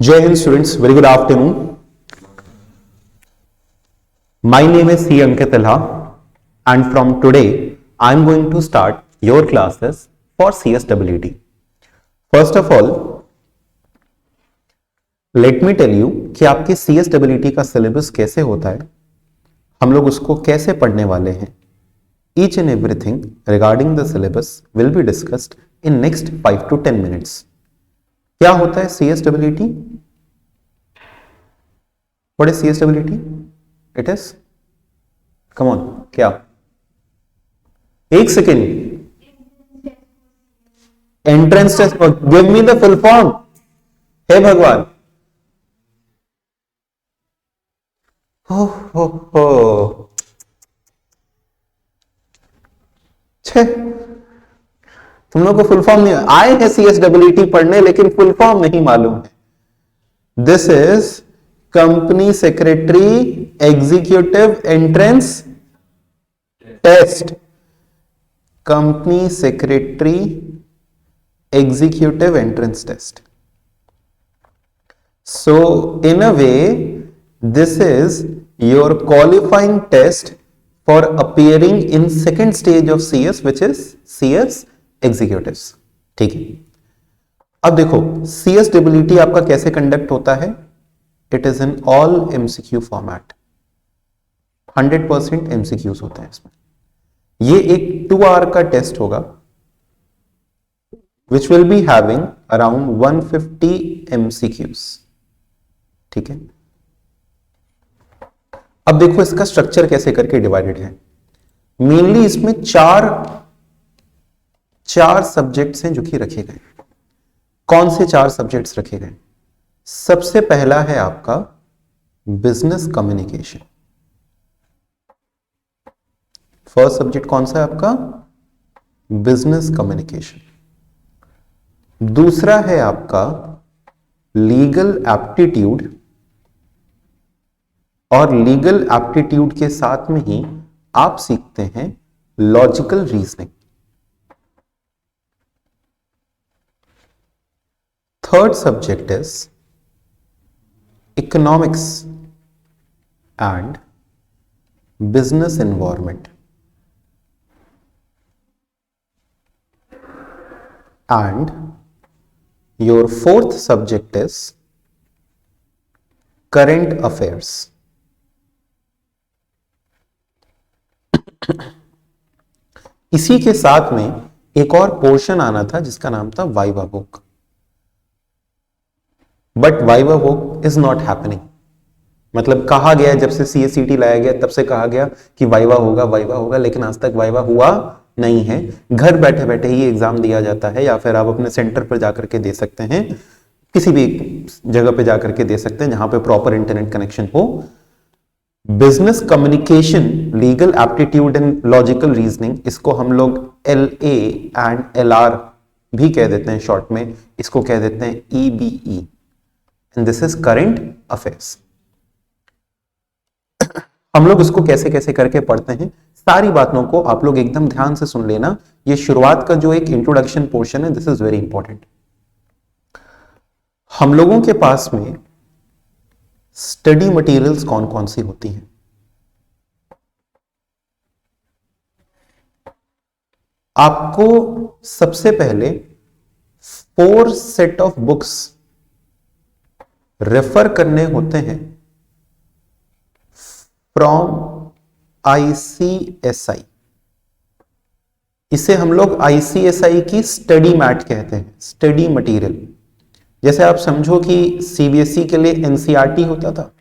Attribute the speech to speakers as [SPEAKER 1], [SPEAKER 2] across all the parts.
[SPEAKER 1] Jai Hind students, very good afternoon. My name is C. Ankit Ilha and from today I am going to start your classes for CSWT. First of all, let me tell you कि आपके CSWT का syllabus कैसे होता है, हम लोग उसको कैसे पढ़ने वाले हैं. Each and everything regarding the syllabus will be discussed in next 5 to 10 minutes. क्या होता है CSWT? What is CSWT? It is, come on, क्या? एक second. Entrance test. Give me the full form. हे भगवान. हो छे, तुम लोग को फुल फॉर्म नहीं आए हैं CSWT पढ़ने, लेकिन फुल फॉर्म नहीं मालूम है. This is company secretary executive entrance test. Company secretary executive entrance test. So in a way, this is your qualifying test for appearing in second stage of CS, which is CS executives. ठीक है. अब देखो CSWT आपका कैसे conduct होता है. It is in all MCQ format. 100% MCQs होते हैं इसमें. ये एक 2 hour का टेस्ट होगा which will be having around 150 MCQs. ठीक है. अब देखो इसका स्ट्रक्चर कैसे करके डिवाइडेड है. मेनली इसमें चार सब्जेक्ट्स हैं जो कि रखे गए. कौन से 4 सब्जेक्ट्स रखे गए? सबसे पहला है आपका बिजनेस कम्युनिकेशन. फर्स्ट सब्जेक्ट कौन सा है आपका? Business communication. दूसरा है आपका लीगल एप्टीट्यूड, और लीगल एप्टीट्यूड के साथ में ही आप सीखते हैं logical reasoning. Third subject is economics and business environment. And your fourth subject is current affairs. इसी के साथ में एक और पोर्शन आना था जिसका नाम था viva woke. But viva woke is not happening. मतलब कहा गया जब से CSCT लाया गया तब से कहा गया कि वाइवा होगा, लेकिन आज तक वाइवा हुआ नहीं है. घर बैठे बैठे ही एग्जाम दिया जाता है, या फिर आप अपने सेंटर पर जाकर के दे सकते हैं, किसी भी जगह पे जाकर के दे सकते हैं जहां पे प्रॉपर इंटरनेट कनेक्शन हो. Business communication, legal aptitude and logical reasoning, इसको हम लोग LA एंड LR भी कह देते हैं शॉर्ट में. इसको कह देते हैं EBE and this is current affairs. हम लोग इसको कैसे कैसे करके पढ़ते हैं, सारी बातों को आप लोग एकदम ध्यान से सुन लेना. ये शुरुआत का जो एक इंट्रोडक्शन पोर्शन है, दिस इज वेरी इंपॉर्टेंट. हम लोगों के पास में स्टडी मटेरियल्स कौन कौन सी होती हैं? आपको सबसे पहले 4 सेट ऑफ बुक्स रेफर करने होते हैं फ्रॉम ICSI. इसे हम लोग ICSI की स्टडी मैट कहते हैं, स्टडी मटेरियल. जैसे आप समझो कि CBSE के लिए NCERT होता था,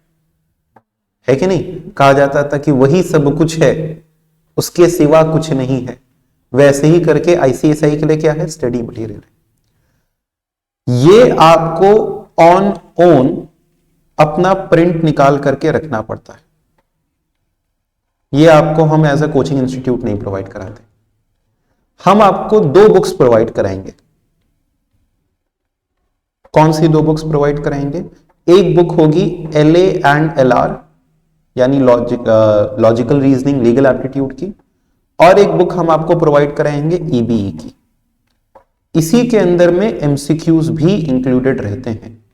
[SPEAKER 1] है कि नहीं? कहा जाता था कि वही सब कुछ है, उसके सिवा कुछ नहीं है. वैसे ही करके ICSI के लिए क्या है? स्टडी मटेरियल है. ये आपको ऑन ओन अपना प्रिंट निकाल करके रखना पड़ता है. ये आपको हम एज अ कोचिंग इंस्टीट्यूट नहीं प्रोवाइड कराते. हम आपको 2 बुक्स प्रोवाइड कराएंगे. कौन सी 2 बुक्स प्रोवाइड कराएंगे? एक बुक होगी LA एंड LR यानी लॉजिकल रीजनिंग, लीगल एप्टीट्यूड की, और एक बुक हम आपको प्रोवाइड कराएंगे EBE की. इसी के अंदर में MCQs भी इंक्लूडेड रहते हैं.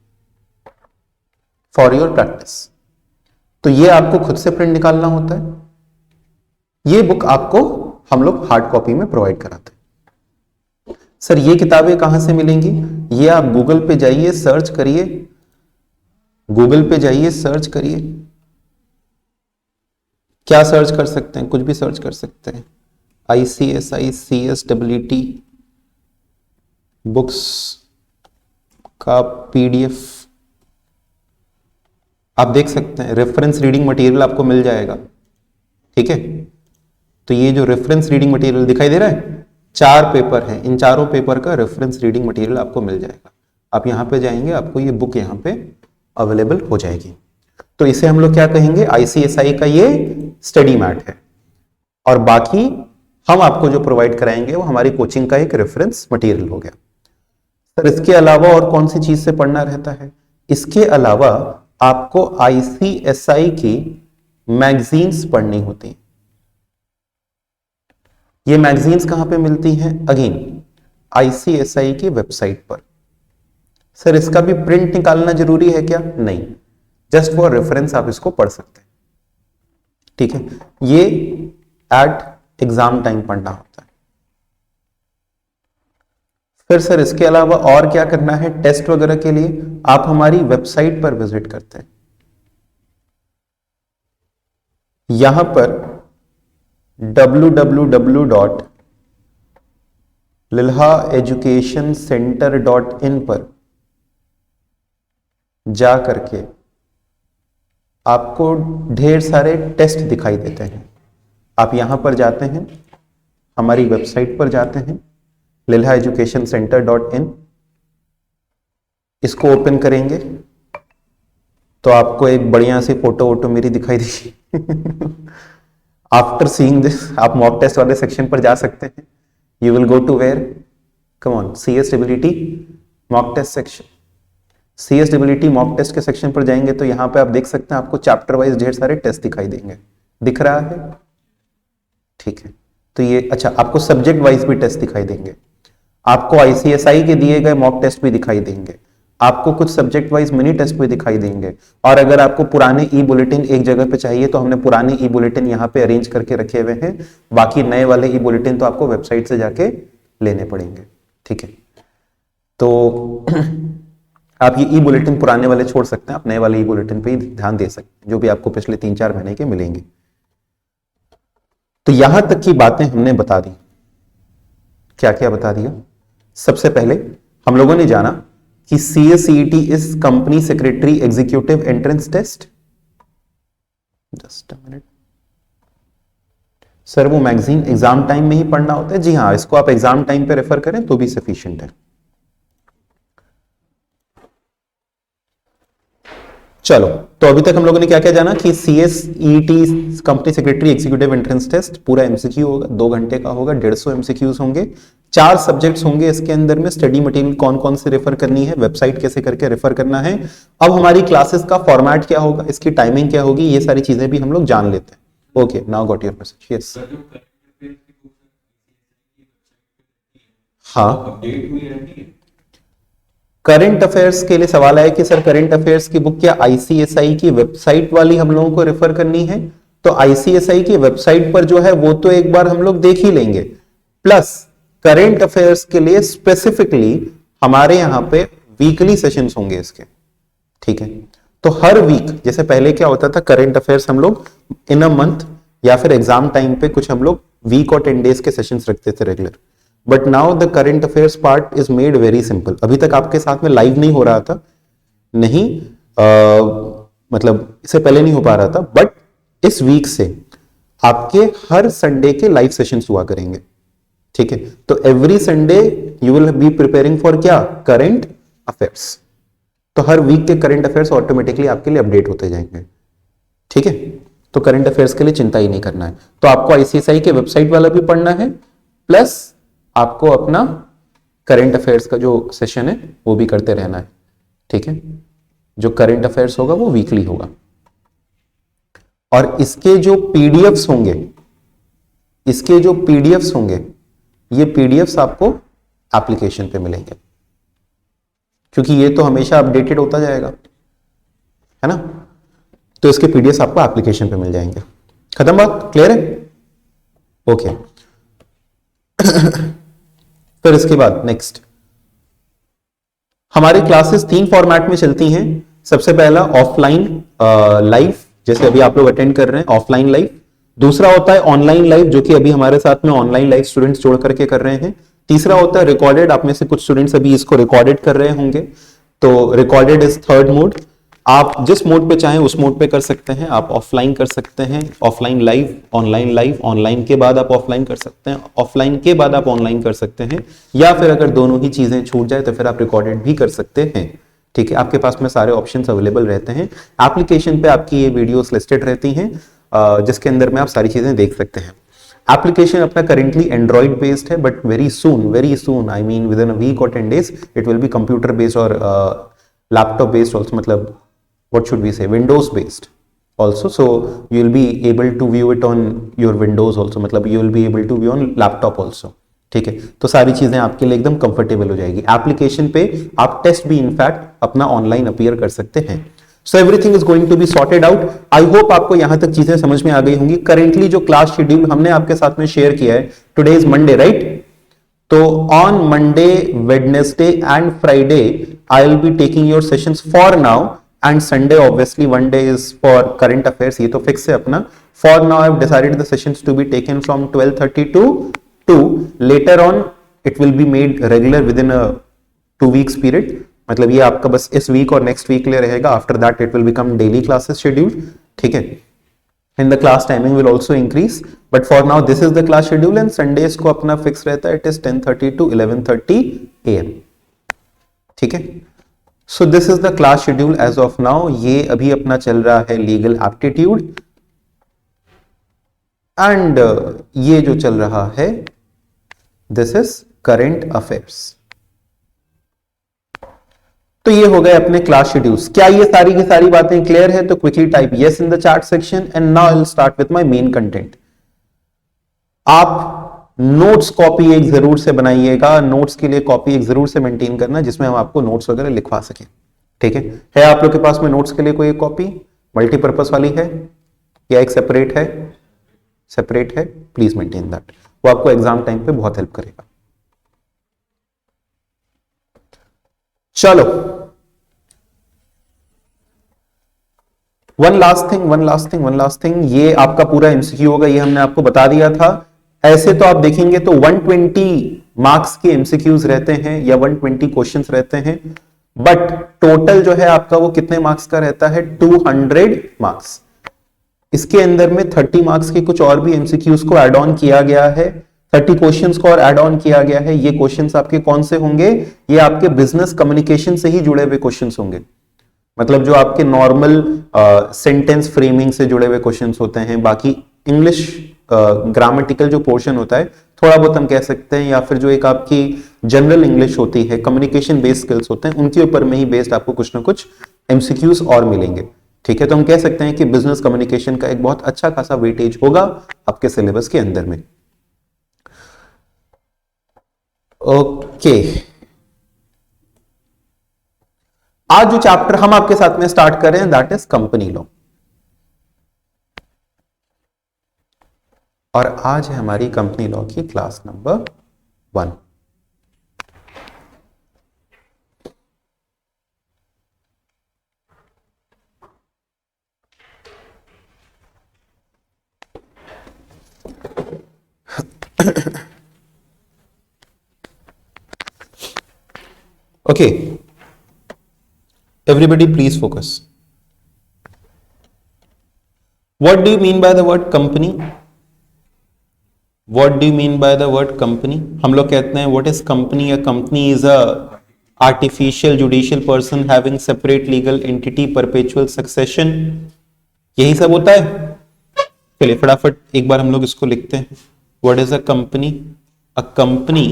[SPEAKER 1] For your practice. तो ये आपको खुद से प्रिंट निकालना होता है। ये बुक आपको हम लोग हार्ड कॉपी में प्रोवाइड कराते हैं। सर ये किताबें कहां से मिलेंगी? ये आप गूगल पे जाइए, सर्च करिए, गूगल पे जाइए, सर्च करिए। क्या सर्च कर सकते हैं? कुछ भी सर्च कर सकते हैं। ICSI CSEET बुक्स का PDF आप देख सकते हैं। रेफरेंस रीडिंग मटेरियल आपको मिल जाएगा, ठीक है। तो ये जो रेफरेंस रीडिंग मटेरियल दिखाई दे रहा है, 4 पेपर है, इन चारों पेपर का रेफरेंस रीडिंग मटेरियल आपको मिल जाएगा। आप यहां पे जाएंगे, आपको ये बुक यहां पे अवेलेबल हो जाएगी। तो इसे हम लोग क्या कहेंगे? ICSI का ये स्टडी मैट है, और बाकी हम आपको जो प्रोवाइड कराएंगे वो हमारी कोचिंग का एक रेफरेंस मटेरियल हो गया। सर इसके अलावा और कौन सी चीज से पढ़ना रहता है? इसके अलावा आपको ICSI की मैगजीन्स पढ़नी होती हैं। ये मैगजीन्स कहां पे मिलती हैं? अगेन ICSI की वेबसाइट पर। सर इसका भी प्रिंट निकालना जरूरी है क्या? नहीं, जस्ट फॉर रेफरेंस आप इसको पढ़ सकते हैं, ठीक है। ये एट एग्जाम टाइम पढ़ना होता है। फिर सर इसके अलावा और क्या करना है? टेस्ट वगैरह के लिए आप हमारी वेबसाइट पर विजिट करते हैं। यहां पर www.lilhaeducationcenter.in पर जा करके आपको ढेर सारे टेस्ट दिखाई देते हैं। आप यहां पर जाते हैं, हमारी वेबसाइट पर जाते हैं lilhaeducationcenter.in, इसको ओपन करेंगे तो आपको एक बढ़िया सी फोटो वोटो मेरी दिखाई देगी। आफ्टर सीइंग दिस आप मॉक टेस्ट वाले सेक्शन पर जा सकते हैं। You will go to where, come on, CSEET mock test section. CSEET mock test के सेक्शन पर जाएंगे तो यहां पे आप देख सकते हैं, आपको चैप्टर वाइज ढेर सारे टेस्ट दिखाई देंगे। दिख रहा है? ठीक है। तो ये अच्छा, आपको सब्जेक्ट वाइज भी टेस्ट दिखाई देंगे, आपको ICSI के दिए गए मॉक टेस्ट भी दिखाई देंगे, आपको कुछ सब्जेक्ट वाइज मिनी टेस्ट भी दिखाई देंगे। और अगर आपको पुराने ई बुलेटिन एक जगह पे चाहिए तो हमने पुराने ई बुलेटिन यहाँ पे अरेंज करके रखे हुए हैं। बाकी नए वाले ई बुलेटिन तो आपको वेबसाइट से जाके लेने पड़ेंगे, ठीक है। तो आप ये ई बुलेटिन पुराने वाले छोड़ सकते हैं, आप नए वाले ई बुलेटिन पे ही ध्यान दे सकते हैं, जो भी आपको पिछले 3-4 महीने के मिलेंगे। तो यहां तक की बातें हमने बता दी। क्या क्या बता दिया? सबसे पहले हम लोगों ने जाना कि CSEET is company secretary executive entrance test. Just a minute sir, वो मैगजीन एग्जाम टाइम में ही पढ़ना होता है? जी हाँ, इसको आप एग्जाम टाइम पे रेफर करें तो भी सफिशिएंट है। चलो, तो अभी तक हम लोगों ने क्या क्या जाना कि CSEET company secretary executive entrance test पूरा MCQ होगा, 2 घंटे का होगा, 150 MCQs होंगे, 4 सब्जेक्ट्स होंगे इसके अंदर में। स्टडी मटेरियल कौन कौन से रेफर करनी है, वेबसाइट कैसे करके रेफर करना है, अब हमारी क्लासेस का फॉर्मेट क्या होगा, इसकी टाइमिंग क्या होगी, ये सारी चीजें भी हम लोग जान लेते हैं। Okay, now got your message. Yes, हाँ, करंट अफेयर्स के लिए सवाल आया कि सर करंट अफेयर्स की बुक क्या ICSI की वेबसाइट वाली हम लोगों को रेफर करनी है? तो ICSI की वेबसाइट पर जो है वो तो एक बार हम लोग देख ही लेंगे, प्लस करंट अफेयर्स के लिए स्पेसिफिकली हमारे यहां पे वीकली सेशंस होंगे इसके, ठीक है। तो हर वीक, जैसे पहले क्या होता था, करंट अफेयर्स हम लोग इन अ मंथ या फिर एग्जाम टाइम पे कुछ हम लोग वीक और 10 डेज के सेशंस रखते थे regular, but now the current affairs part is made very simple. अभी तक आपके साथ में लाइव नहीं हो रहा था, नहीं मतलब इससे पहले नहीं हो पा रहा था, बट इस वीक से आपके हर संडे के लाइव सेशंस हुआ करेंगे, ठीक है। तो every Sunday you will be preparing for क्या? Current affairs. तो हर वीक के करंट अफेयर्स ऑटोमेटिकली आपके लिए अपडेट होते जाएंगे, ठीक है। तो करंट अफेयर्स के लिए चिंता ही नहीं करना है। तो आपको ICSI के वेबसाइट वाला भी पढ़ना है, प्लस आपको अपना करंट अफेयर्स का जो सेशन है वो भी करते रहना है, ठीक है। जो करंट अफेयर्स होगा वो वीकली होगा, और इसके जो पीडीएफ्स होंगे, ये पीडीएफ्स आपको एप्लीकेशन पे मिलेंगे, क्योंकि ये तो हमेशा अपडेटेड होता जाएगा। है ना। तो इसके पीडीएफ आपको एप्लीकेशन पे मिल जाएंगे। खत्म बात, क्लियर है? ओके। फिर इसके बाद नेक्स्ट हमारी क्लासेस 3 फॉर्मेट में चलती हैं। सबसे पहला ऑफलाइन लाइव, जैसे अभी आप लोग अटेंड कर रहे हैं ऑफलाइन लाइव। दूसरा होता है ऑनलाइन लाइव, जो कि अभी हमारे साथ में ऑनलाइन लाइव स्टूडेंट्स जोड़ करके कर रहे हैं। तीसरा होता है रिकॉर्डेड, आप में से कुछ स्टूडेंट्स अभी इसको रिकॉर्डेड कर रहे होंगे, तो रिकॉर्डेड इज थर्ड मोड। आप जिस मोड पे चाहें उस मोड पे कर सकते हैं। आप ऑफलाइन कर सकते हैं, ऑफलाइन लाइव, ऑनलाइन के बाद आप ऑफलाइन कर सकते हैं, ऑफलाइन के बाद आप ऑनलाइन कर सकते हैं, या फिर अगर दोनों ही चीजें छूट जाए तो फिर आप रिकॉर्डेड भी कर सकते हैं। ठीक है, आपके पास में सारे ऑप्शंस अवेलेबल रहते हैं। एप्लीकेशन पे आपकी ये वीडियोस लिस्टेड रहती हैं, जिसके अंदर में आप सारी चीजें देख सकते हैं। एप्लीकेशन अपना करेंटली एंड्रॉइड बेस्ड है, but very soon I mean within a week और 10 days it will be computer based और लैपटॉप बेस्ड ऑल्सो, मतलब what should we say, Windows based also, so you will be able to view it on your Windows also, मतलब you will be able to view on laptop also। ठीक है, तो सारी चीजें आपके लिए एकदम कंफर्टेबल हो जाएगी। एप्लीकेशन पे आप टेस्ट भी इनफैक्ट अपना ऑनलाइन अपीयर कर सकते हैं। So everything is going to be sorted out. I hope आपको यहां तक चीजें समझ में आ गई होंगी। करेंटली जो क्लास शेड्यूल हमने आपके साथ में शेयर किया है, टुडे इज मंडे राइट, तो on Monday, Wednesday and Friday I will be taking your sessions for now, and Sunday obviously one day is for current affairs, ये तो फिक्स है अपना। For now I've decided the sessions to be taken from 12:30 to 2. Later on it will be made regular within a 2 weeks period, मतलब ये आपका बस इस week और नेक्स्ट वीक ले रहेगा। After that it will become daily classes schedule, ठीक है। And the class timing will also increase, but for now this is the class schedule and Sundays को अपना फिक्स रहता है, it is 10:30 to 11:30 AM, ठीक है। So this is the class schedule as of now. ये अभी अपना चल रहा है लीगल एप्टीट्यूड, एंड ये जो चल रहा है दिस इज करंट अफेयर्स। तो ये हो गए अपने क्लास शेड्यूल्स। क्या ये सारी की सारी बातें क्लियर है? तो quickly type yes in the chat section and now I will start with my main content. आप नोट्स कॉपी एक जरूर से बनाइएगा, नोट्स के लिए कॉपी एक जरूर से मेंटेन करना जिसमें हम आपको नोट्स वगैरह लिखवा सके, ठीक है आप लोग के पास में नोट्स के लिए कोई कॉपी मल्टीपर्पज वाली है या एक सेपरेट है? सेपरेट है, प्लीज मेंटेन दैट, वो आपको एग्जाम टाइम पे बहुत हेल्प करेगा। चलो वन लास्ट थिंग, ये आपका पूरा एमसीक्यू होगा, ये हमने आपको बता दिया था। ऐसे तो आप देखेंगे तो 120 मार्क्स के एमसीक्यूज रहते हैं या 120 क्वेश्चंस रहते हैं, बट टोटल जो है आपका वो कितने मार्क्स का रहता है? 200 मार्क्स। इसके अंदर में 30 मार्क्स के कुछ और भी एमसीक्यूज को ऐड ऑन किया गया है, 30 क्वेश्चंस को और ऐड ऑन किया गया है। ये क्वेश्चंस आपके कौन से होंगे? ये आपके बिजनेस कम्युनिकेशन से ही जुड़े हुए क्वेश्चंस होंगे, मतलब जो आपके नॉर्मल सेंटेंस फ्रेमिंग से जुड़े हुए क्वेश्चंस होते हैं। बाकी इंग्लिश ग्रामेटिकल जो पोर्शन होता है थोड़ा बहुत हम कह सकते हैं, या फिर जो एक आपकी जनरल इंग्लिश होती है, कम्युनिकेशन बेस्ड स्किल्स होते हैं, उनके ऊपर में ही बेस्ड आपको कुछ ना कुछ एमसीक्यूज और मिलेंगे, ठीक है। तो हम कह सकते हैं कि बिजनेस कम्युनिकेशन का एक बहुत अच्छा खासा वेटेज होगा आपके सिलेबस के अंदर में। ओके, आज जो चैप्टर हम आपके साथ में स्टार्ट कर रहे हैं दैट इज कंपनी लॉ, और आज है हमारी कंपनी लॉ की class number 1। Okay, everybody please focus. What do you mean by the word company? What do you mean by the word company? हम लोग कहते हैं what is company? A company is a artificial judicial person having separate legal entity, perpetual succession, यही सब होता है। चलिए फटाफट एक बार हम लोग इसको लिखते हैं। What is a company? A company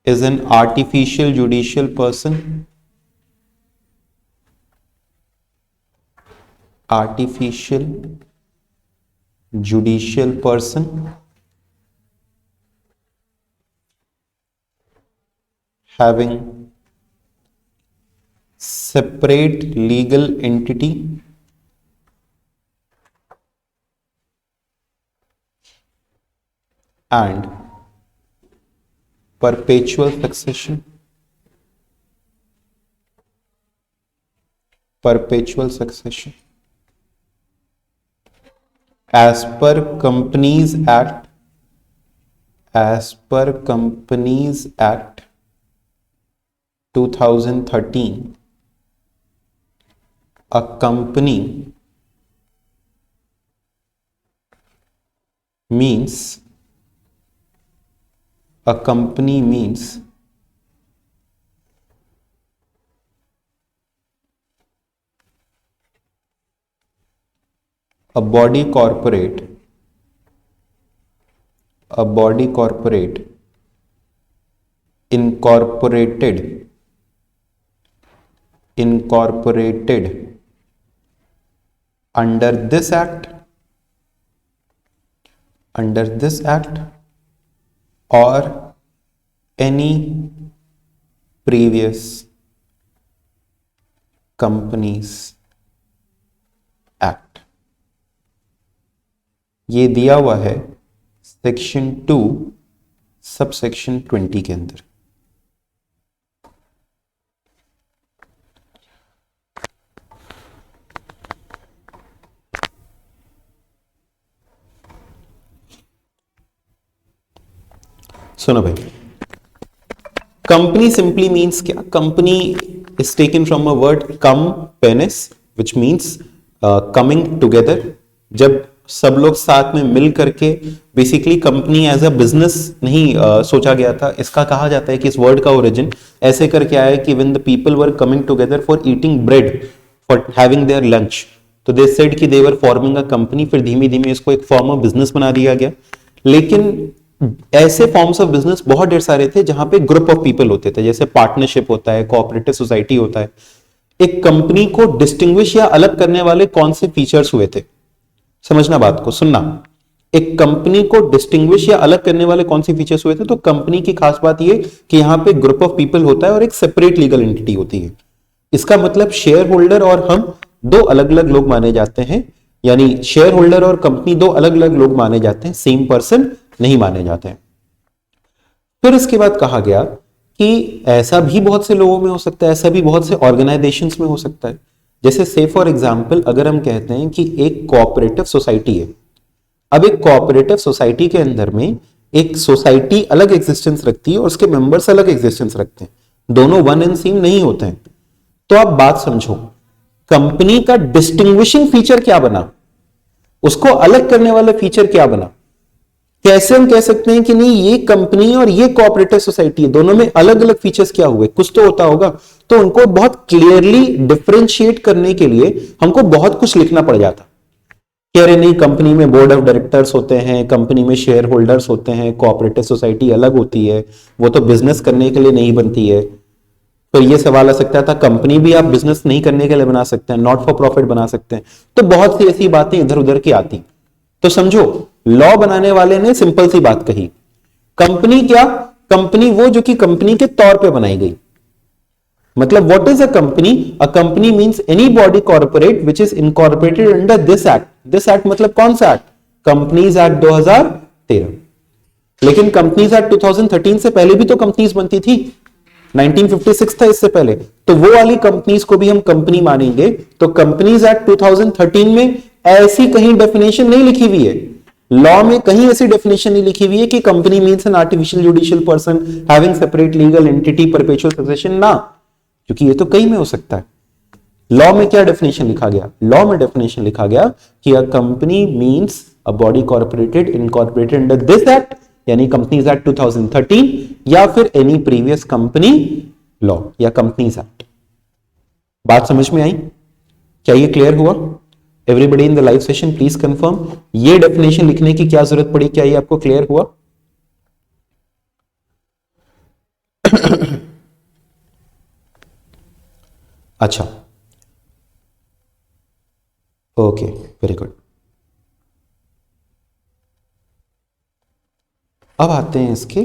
[SPEAKER 1] is an artificial judicial person, artificial judicial person having separate legal entity and perpetual succession, as per Companies Act, 2013, a company means a body corporate incorporated under this act or any previous Companies Act। ये दिया हुआ है section 2 subsection 20 के अंदर। सुनो भाई, company simply means क्या? Company is taken from a word com panis which means coming together. जब सब लोग साथ में मिल करके, basically company as a business नहीं सोचा गया था। इसका कहा जाता है कि इस वर्ड का ओरिजिन ऐसे करके आया है कि when the people were coming together for eating bread, for having their lunch, तो दे सेड कि दे वर फॉर्मिंग अ कंपनी। फिर धीमे धीमे इसको एक फॉर्म ऑफ बिजनेस बना दिया गया। लेकिन ऐसे फॉर्म्स ऑफ बिजनेस बहुत ढेर सारे थे जहां पे ग्रुप ऑफ पीपल होते थे, जैसे पार्टनरशिप होता है, कोऑपरेटिव सोसाइटी होता है। एक कंपनी को डिस्टिंग्विश या अलग करने वाले कौन से फीचर्स हुए थे? समझना बात को, सुनना। एक कंपनी को डिस्टिंग्विश या अलग करने वाले कौन से फीचर्स हुए थे? तो कंपनी की खास बात यह कि यहां पे ग्रुप ऑफ पीपल होता है और एक सेपरेट लीगल एंटिटी होती है। इसका मतलब शेयर होल्डर और हम दो अलग अलग लोग माने जाते हैं, यानी शेयर होल्डर और कंपनी दो अलग अलग लोग माने जाते हैं, सेम पर्सन नहीं माने जाते हैं। फिर इसके बाद कहा गया कि ऐसा भी बहुत से लोगों में हो सकता है, ऐसा भी बहुत से ऑर्गेनाइजेशंस में हो सकता है। जैसे से फॉर एग्जांपल अगर हम कहते हैं कि एक कोऑपरेटिव सोसाइटी है। अब एक कोऑपरेटिव सोसाइटी के अंदर में एक सोसाइटी अलग एग्जिस्टेंस रखती है और उसके मेंबर्स अलग एग्जिस्टेंस रखते हैं, दोनों वन एंड सेम नहीं होते हैं। तो आप बात समझो, कंपनी का डिस्टिंग्विशिंग फीचर क्या बना, उसको अलग करने वाला फीचर क्या बना? कैसे हम कह सकते हैं कि नहीं ये कंपनी और ये कोऑपरेटिव सोसाइटी है, दोनों में अलग अलग फीचर्स क्या हुए? कुछ तो होता होगा। तो उनको बहुत क्लियरली डिफरेंशिएट करने के लिए हमको बहुत कुछ लिखना पड़ जाता। कह रहे नहीं, कंपनी में बोर्ड ऑफ डायरेक्टर्स होते हैं, कंपनी में शेयर होल्डर्स होते हैं, कोऑपरेटिव सोसाइटी अलग होती है, वो तो बिजनेस करने के लिए नहीं बनती है। तो ये सवाल आ सकता था, कंपनी भी आप बिजनेस नहीं करने के लिए बना सकते हैं, नॉट फॉर प्रॉफिट बना सकते हैं। तो बहुत सी ऐसी बातें इधर उधर की आती। तो समझो, लॉ बनाने वाले ने सिंपल सी बात कही, कंपनी क्या? कंपनी वो जो कि कंपनी के तौर पे बनाई गई। मतलब what is a company? A company means any body corporate which is incorporated under this act. This act मतलब कौन सा एक्ट? Companies act 2013। लेकिन कंपनीज एक्ट 2013 से पहले भी तो कंपनीज बनती थी, 1956 था इससे पहले। तो वो वाली कंपनीज को भी हम कंपनी मानेंगे। तो कंपनीज एक्ट 2013 में ऐसी कहीं डेफिनेशन नहीं लिखी हुई है, लॉ में कहीं ऐसी डेफिनेशन नहीं लिखी हुई है कि company means an artificial judicial person having separate legal entity perpetual succession ना, क्योंकि ये तो कहीं में हो सकता है। लॉ में क्या डेफिनेशन लिखा गया? लॉ में डेफिनेशन लिखा गया कि a company means a body corporated incorporated under this act, यानी कंपनीज एक्ट 2013 या फिर एनी प्रीवियस कंपनी लॉ या कंपनीज एक्ट। बात समझ में आई? क्या ये क्लियर हुआ? Everybody in the live session please confirm, ये डेफिनेशन लिखने की क्या जरूरत पड़ी? क्या ये आपको क्लियर हुआ? अच्छा, ओके, वेरी गुड। अब आते हैं इसके,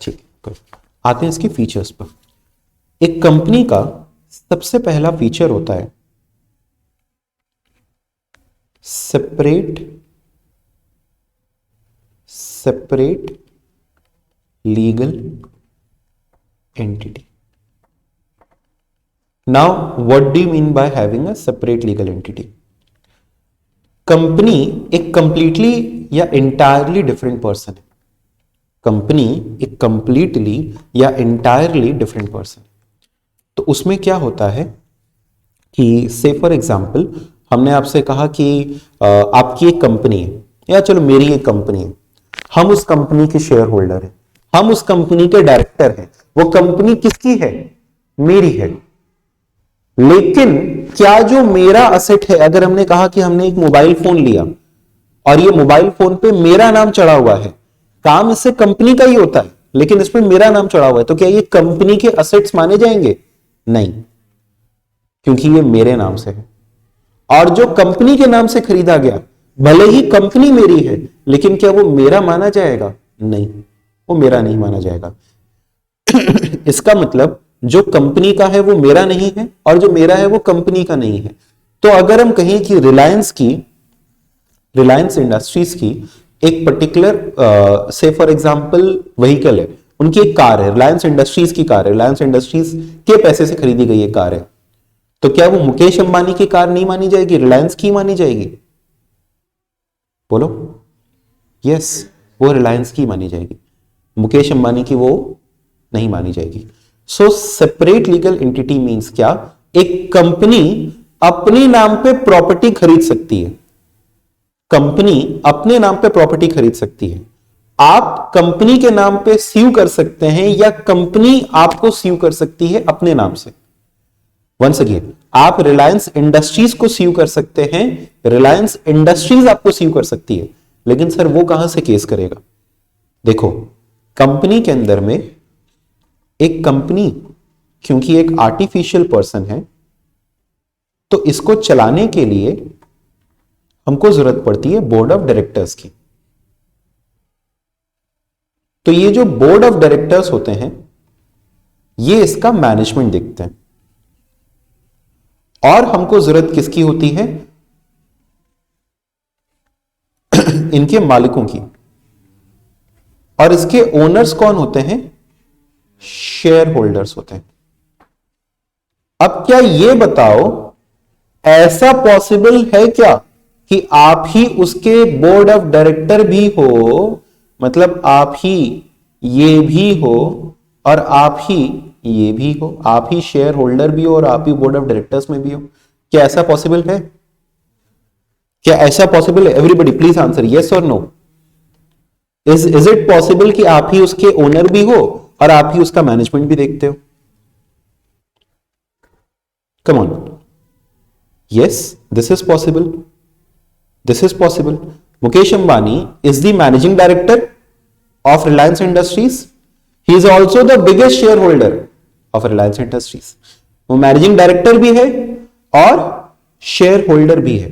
[SPEAKER 1] ठीक, आते हैं इसके फीचर्स पर। एक कंपनी का सबसे पहला फीचर होता है separate legal entity. Now, what do you mean by having a separate legal entity? Company एक कंप्लीटली या इंटायरली डिफरेंट पर्सन है. कंपनी एक कंप्लीटली या इंटायरली डिफरेंट पर्सन. तो उसमें क्या होता है कि से फॉर एग्जांपल हमने आपसे कहा कि आपकी एक कंपनी है, या चलो मेरी एक कंपनी है, हम उस कंपनी के शेयर होल्डर हैं, हम उस कंपनी के डायरेक्टर हैं. वो कंपनी किसकी है? मेरी है. लेकिन क्या जो मेरा असेट है, अगर हमने कहा कि हमने एक मोबाइल फोन लिया और ये मोबाइल फोन पे मेरा नाम चढ़ा हुआ है, काम इससे कंपनी का ही होता है लेकिन इसमें मेरा नाम चढ़ा हुआ है, तो क्या ये कंपनी के असेट्स माने जाएंगे? नहीं, क्योंकि ये मेरे नाम से है. और जो कंपनी के नाम से खरीदा गया, भले ही कंपनी मेरी है, लेकिन क्या वो मेरा माना जाएगा? नहीं, वो मेरा नहीं माना जाएगा. इसका मतलब जो कंपनी का है वो मेरा नहीं है और जो मेरा है वो कंपनी का नहीं है. तो अगर हम कहें कि रिलायंस इंडस्ट्रीज की एक पर्टिकुलर से फॉर एग्जांपल व्हीकल है, उनकी एक कार है, रिलायंस इंडस्ट्रीज की कार है, रिलायंस इंडस्ट्रीज के पैसे से खरीदी गई एक कार है, तो क्या वो मुकेश अंबानी की कार नहीं मानी जाएगी, रिलायंस की मानी जाएगी? बोलो. यस, वो रिलायंस की मानी जाएगी, मुकेश अंबानी की वो नहीं मानी जाएगी. सो सेपरेट लीगल एंटिटी मींस क्या? एक कंपनी अपने नाम पे प्रॉपर्टी खरीद सकती है. कंपनी अपने नाम पे प्रॉपर्टी खरीद सकती है. आप कंपनी के नाम पे स्यू कर सकते हैं या कंपनी आपको स्यू कर सकती है अपने नाम से. वंस अगेन, आप रिलायंस इंडस्ट्रीज को स्यू कर सकते हैं, रिलायंस इंडस्ट्रीज आपको स्यू कर सकती है, लेकिन सर वो कहां से केस करेगा? देखो, कंपनी के अंदर में एक कंपनी क्योंकि एक आर्टिफिशियल पर्सन है, तो इसको चलाने के लिए हमको जरूरत पड़ती है बोर्ड ऑफ डायरेक्टर्स की. तो ये जो बोर्ड ऑफ डायरेक्टर्स होते हैं, ये इसका मैनेजमेंट देखते हैं. और हमको जरूरत किसकी होती है? इनके मालिकों की. और इसके ओनर्स कौन होते हैं? शेयर होल्डर्स होते हैं. अब क्या ये बताओ, ऐसा पॉसिबल है क्या कि आप ही उसके बोर्ड ऑफ डायरेक्टर भी हो, मतलब आप ही ये भी हो और आप ही ये भी हो, आप ही शेयर होल्डर भी हो और आप ही बोर्ड ऑफ डायरेक्टर्स में भी हो? क्या ऐसा पॉसिबल है? क्या ऐसा पॉसिबल है? एवरीबडी प्लीज आंसर यस और नो. इज इट पॉसिबल कि आप ही उसके ओनर भी हो और आप ही उसका मैनेजमेंट भी देखते हो? Come on. Yes, this is possible. This is possible. Mukesh Ambani is the managing director of Reliance industries. He is also the biggest share holder of Reliance industries. वो मैनेजिंग डायरेक्टर भी है और शेयर होल्डर भी है.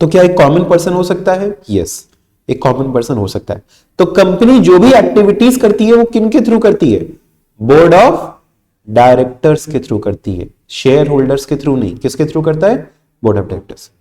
[SPEAKER 1] तो क्या एक कॉमन पर्सन हो सकता है? यस, एक कॉमन पर्सन हो सकता है. तो कंपनी जो भी एक्टिविटीज करती है वो किन के थ्रू करती है? बोर्ड ऑफ डायरेक्टर्स के थ्रू करती है, शेयर होल्डर्स के थ्रू नहीं. किसके थ्रू करता है? Board of directors.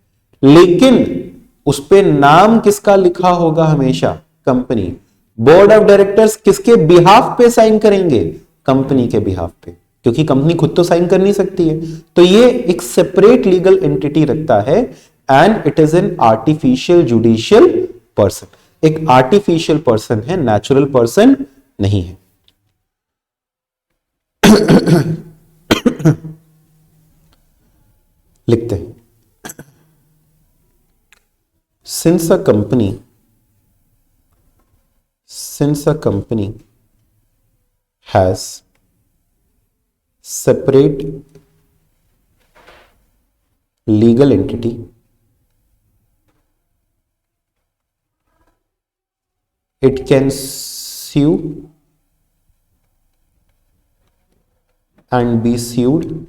[SPEAKER 1] लेकिन उस पे नाम किसका लिखा होगा? हमेशा कंपनी. बोर्ड ऑफ डायरेक्टर्स किसके बिहाफ पे साइन करेंगे? कंपनी के बिहाफ पे, क्योंकि कंपनी खुद तो साइन कर नहीं सकती है. तो ये एक सेपरेट लीगल एंटिटी रखता है and it is an artificial judicial person. एक आर्टिफिशियल पर्सन है, नेचुरल पर्सन नहीं है. लिखते हैं, since a company has separate legal entity, it can sue and be sued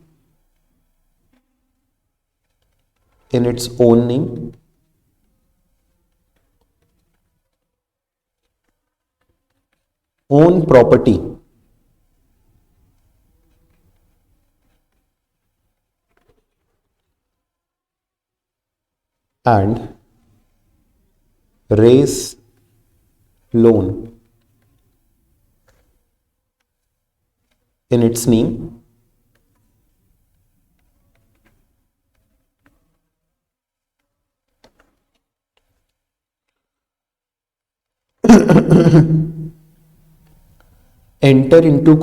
[SPEAKER 1] in its own name, own property, and raise loan in its name enter into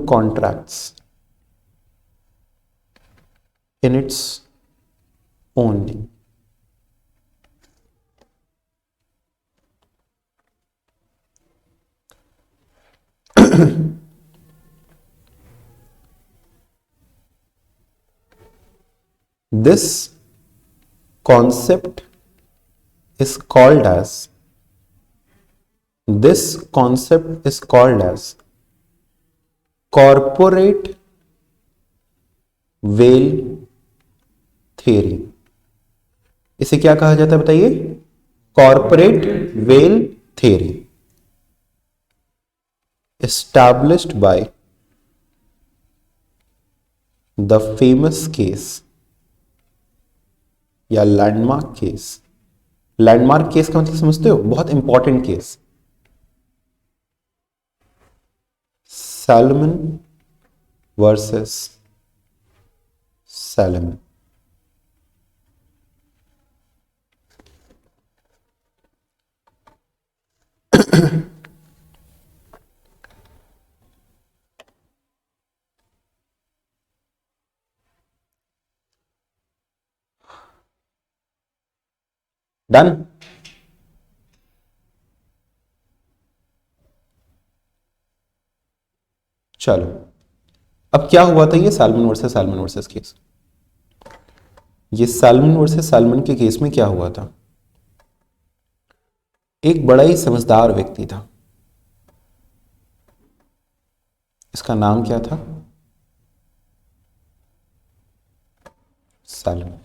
[SPEAKER 1] contracts in its own name. This concept is called as corporate well theory. इसे क्या कहा जाता है बताइए? Corporate veil theory, established by the famous case या landmark case. Landmark case का मतलब समझते हो? बहुत important case, salmon versus salmon. Done. चलो, अब क्या हुआ था? ये सैलमन वर्सेस केस। ये सैलमन वर्सेस सैलमन के केस में क्या हुआ था? एक बड़ा ही समझदार व्यक्ति था, इसका नाम क्या था? सैलमन।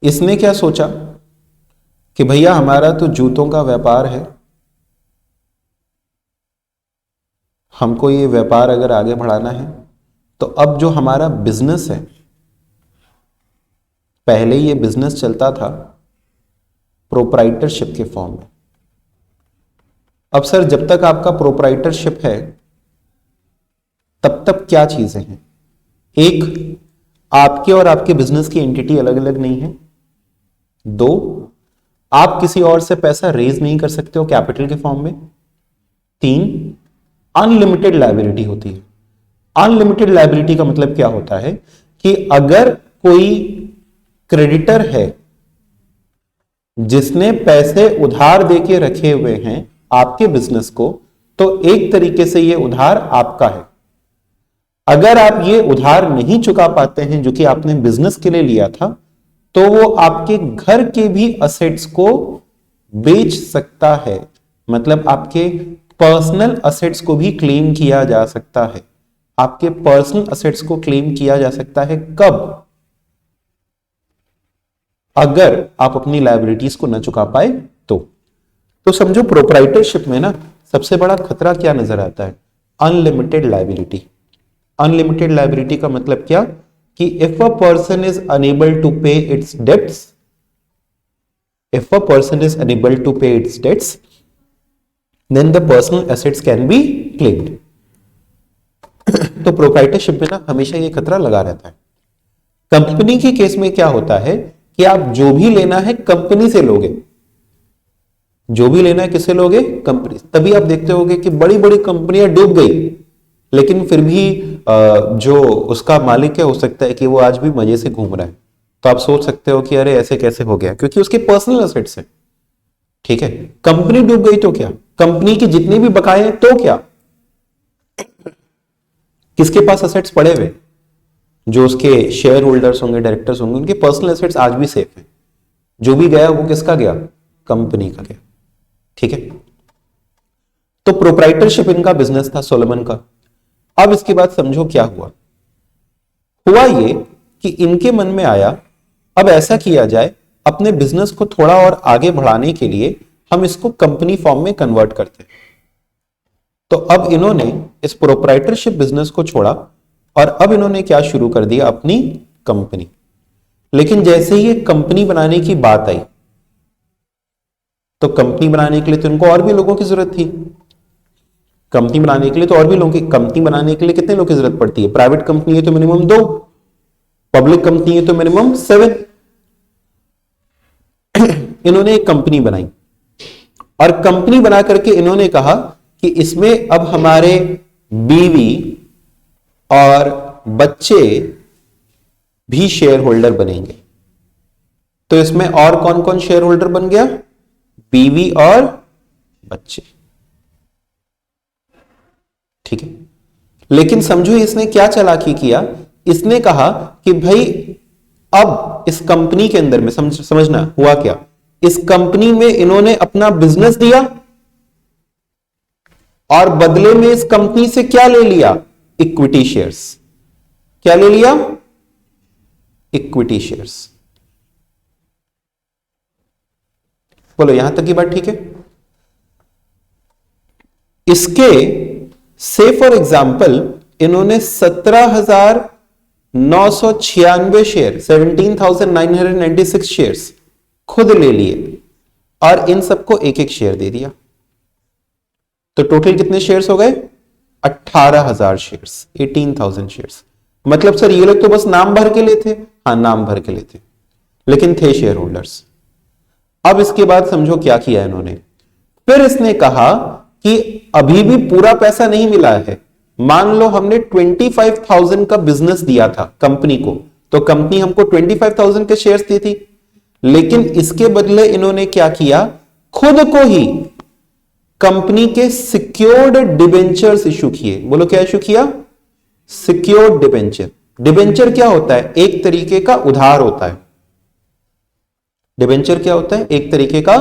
[SPEAKER 1] इसने क्या सोचा कि भैया हमारा तो जूतों का व्यापार है, हमको ये व्यापार अगर आगे बढ़ाना है तो अब जो हमारा बिजनेस है, पहले ये बिजनेस चलता था प्रोप्राइटरशिप के फॉर्म में। अब सर जब तक आपका प्रोप्राइटरशिप है तब तक क्या चीजें हैं? एक, आपके और आपके बिजनेस की एंटिटी अलग अलग नहीं है। दो, आप किसी और से पैसा रेज नहीं कर सकते हो कैपिटल के फॉर्म में। तीन, अनलिमिटेड लायबिलिटी होती है। अनलिमिटेड लायबिलिटी का मतलब क्या होता है कि अगर कोई क्रेडिटर है जिसने पैसे उधार देके रखे हुए हैं आपके बिजनेस को, तो एक तरीके से ये उधार आपका है। अगर आप ये उधार नहीं चुका पाते हैं जो कि आपने बिजनेस के लिए लिया था, तो वो आपके घर के भी असेट्स को बेच सकता है। मतलब आपके पर्सनल असेट्स को भी क्लेम किया जा सकता है। आपके पर्सनल असेट्स को क्लेम किया जा सकता है कब? अगर आप अपनी लायबिलिटीज को न चुका पाए तो समझो प्रोप्राइटरशिप में ना सबसे बड़ा खतरा क्या नजर आता है? Unlimited liability. अनलिमिटेड लायबिलिटी का मतलब क्या कि if a person is unable to pay its debts, then the personal assets can be claimed। तो प्रोप्राइटरशिप में ना हमेशा ये खतरा लगा रहता है। कंपनी के केस में क्या होता है कि आप जो भी लेना है कंपनी से लोगे। जो भी लेना है किससे लोगे? कंपनी। तभी आप देखते होगे कि बड़ी बड़ी कंपनियां डूब गई, लेकिन फिर भी जो उसका मालिक है हो सकता है कि वो आज भी मजे से घूम रहा है। तो आप सोच सकते हो कि अरे ऐसे कैसे हो गया? क्योंकि उसके पर्सनल एसेट्स है। ठीक है, कंपनी डूब गई तो क्या? कंपनी की जितनी भी बकाए हैं तो क्या? किसके पास एसेट्स पड़े हुए? जो उसके शेयर होल्डर्स होंगे, डायरेक्टर्स होंगे, उनके पर्सनल एसेट्स आज भी सेफ है। जो भी गया वो किसका गया? कंपनी का गया। ठीक है, तो प्रोप्राइटरशिप इनका बिजनेस था सोलोमन का। अब इसके बाद समझो क्या हुआ। हुआ ये कि इनके मन में आया अब ऐसा किया जाए, अपने बिजनेस को थोड़ा और आगे बढ़ाने के लिए हम इसको कंपनी फॉर्म में कन्वर्ट करते हैं। तो अब इन्होंने इस प्रोप्राइटरशिप बिजनेस को छोड़ा और अब इन्होंने क्या शुरू कर दिया, अपनी कंपनी। लेकिन जैसे ही ये कंपनी बनाने की बात आई, तो कंपनी बनाने के लिए तो इनको और भी लोगों की जरूरत थी। कंपनी बनाने के लिए तो और भी लोगों की, कंपनी बनाने के लिए कितने लोगों की जरूरत पड़ती है? प्राइवेट कंपनी है तो मिनिमम 2, पब्लिक कंपनी है तो मिनिमम 7। इन्होंने एक कंपनी बनाई और कंपनी बना करके इन्होंने कहा कि इसमें अब हमारे बीवी और बच्चे भी शेयर होल्डर बनेंगे। तो इसमें और कौन कौन शेयर होल्डर बन गया? बीवी और बच्चे। ठीक है, लेकिन समझो इसने क्या चालाकी किया, इसने कहा कि भाई अब इस कंपनी के अंदर में समझना हुआ क्या, इस कंपनी में इन्होंने अपना बिजनेस दिया और बदले में इस कंपनी से क्या ले लिया? Equity shares. क्या ले लिया? Equity shares. बोलो यहां तक की बात ठीक है? इसके से फॉर एग्जाम्पल इन्होंने 17,996 शेयर, 17,996 शेयर्स खुद ले लिए और इन सबको एक एक शेयर दे दिया। तो टोटल कितने शेयर्स हो गए? 18,000 शेयर्स, 18,000 शेयर्स। मतलब सर ये लोग तो बस नाम भर के लिए थे। हाँ, नाम भर के लिए थे, लेकिन थे शेयर होल्डर्स। अब इसके बाद समझो क्या किया इन्होंने। फिर इसने कहा कि अभी भी पूरा पैसा नहीं मिला है। मान लो हमने 25,000 का बिजनेस दिया था कंपनी को, तो कंपनी हमको 25,000 के शेयर्स दी थी, लेकिन इसके बदले इन्होंने क्या किया, खुद को ही कंपनी के सिक्योर्ड डिबेंचर्स इशू किए। बोलो क्या इशू किया? Secured debenture. डिबेंचर क्या होता है? एक तरीके का उधार होता है। डिबेंचर क्या होता है? एक तरीके का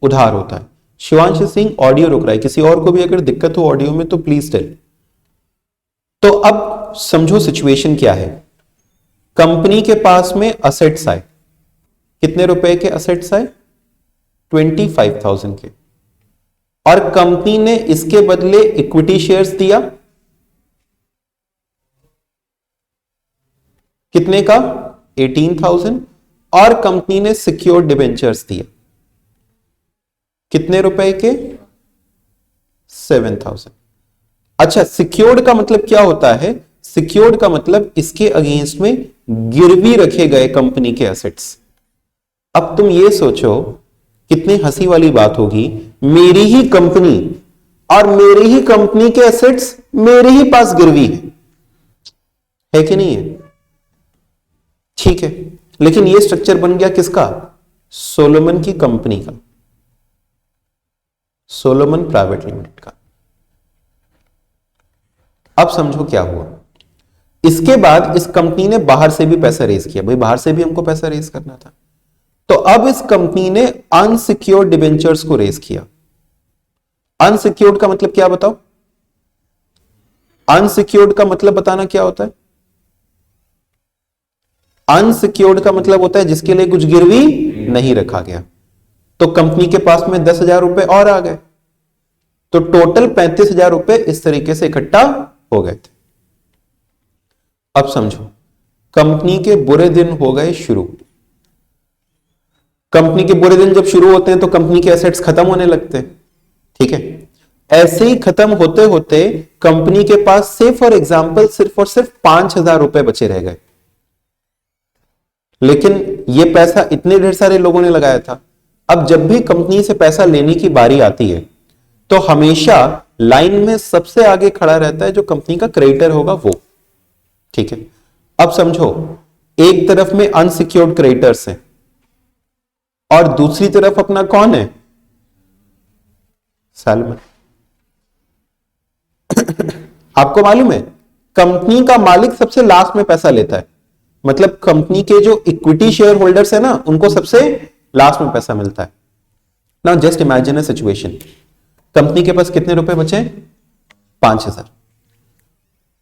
[SPEAKER 1] उधार होता है। शिवांश सिंह ऑडियो रुक रहा है, किसी और को भी अगर दिक्कत हो ऑडियो में तो प्लीज टेल। तो अब समझो सिचुएशन क्या है। कंपनी के पास में असेट्स आए, कितने रुपए के असेट्स आए? 25,000 के, और कंपनी ने इसके बदले इक्विटी शेयर्स दिया, कितने का? 18,000, और कंपनी ने सिक्योर्ड डिबेंचर्स दिए, कितने रुपए के? 7,000। अच्छा, सिक्योर्ड का मतलब क्या होता है? सिक्योर्ड का मतलब इसके अगेंस्ट में गिरवी रखे गए कंपनी के एसेट्स। अब तुम ये सोचो कितनी हंसी वाली बात होगी, मेरी ही कंपनी और मेरी ही कंपनी के एसेट्स मेरे ही पास गिरवी है कि नहीं है? ठीक है, लेकिन ये स्ट्रक्चर बन गया किसका? सोलोमन की कंपनी का, सोलोमन प्राइवेट लिमिटेड का। अब समझो क्या हुआ। इसके बाद इस कंपनी ने बाहर से भी पैसा रेज किया, भाई बाहर से भी हमको पैसा रेज करना था। तो अब इस कंपनी ने अनसिक्योर्ड डिबेंचर्स को रेज किया। अनसिक्योर्ड का मतलब क्या बताओ? अनसिक्योर्ड का मतलब बताना क्या होता है? अनसिक्योर्ड का मतलब होता है जिसके लिए कुछ गिरवी नहीं रखा गया। तो कंपनी के पास में 10,000 रुपए और आ गए, तो टोटल 35,000 रुपए इस तरीके से इकट्ठा हो गए थे। अब समझो, कंपनी के बुरे दिन हो गए शुरू। कंपनी के बुरे दिन जब शुरू होते हैं तो कंपनी के एसेट्स खत्म होने लगते हैं। ठीक है, ऐसे ही खत्म होते होते कंपनी के पास से फॉर एग्जाम्पल सिर्फ और सिर्फ 5,000 रुपए बचे रह गए। लेकिन यह पैसा इतने ढेर सारे लोगों ने लगाया था। अब जब भी कंपनी से पैसा लेने की बारी आती है तो हमेशा लाइन में सबसे आगे खड़ा रहता है जो कंपनी का क्रेडिटर होगा वो। ठीक है, अब समझो एक तरफ में अनसिक्योर्ड क्रेडिटर्स हैं और दूसरी तरफ अपना कौन है? सैलमन। आपको मालूम है कंपनी का मालिक सबसे लास्ट में पैसा लेता है, मतलब कंपनी के जो इक्विटी शेयर होल्डर्स है ना उनको सबसे लास्ट में पैसा मिलता है। Now just imagine a situation, company के पास कितने रुपए बचे? 5,000,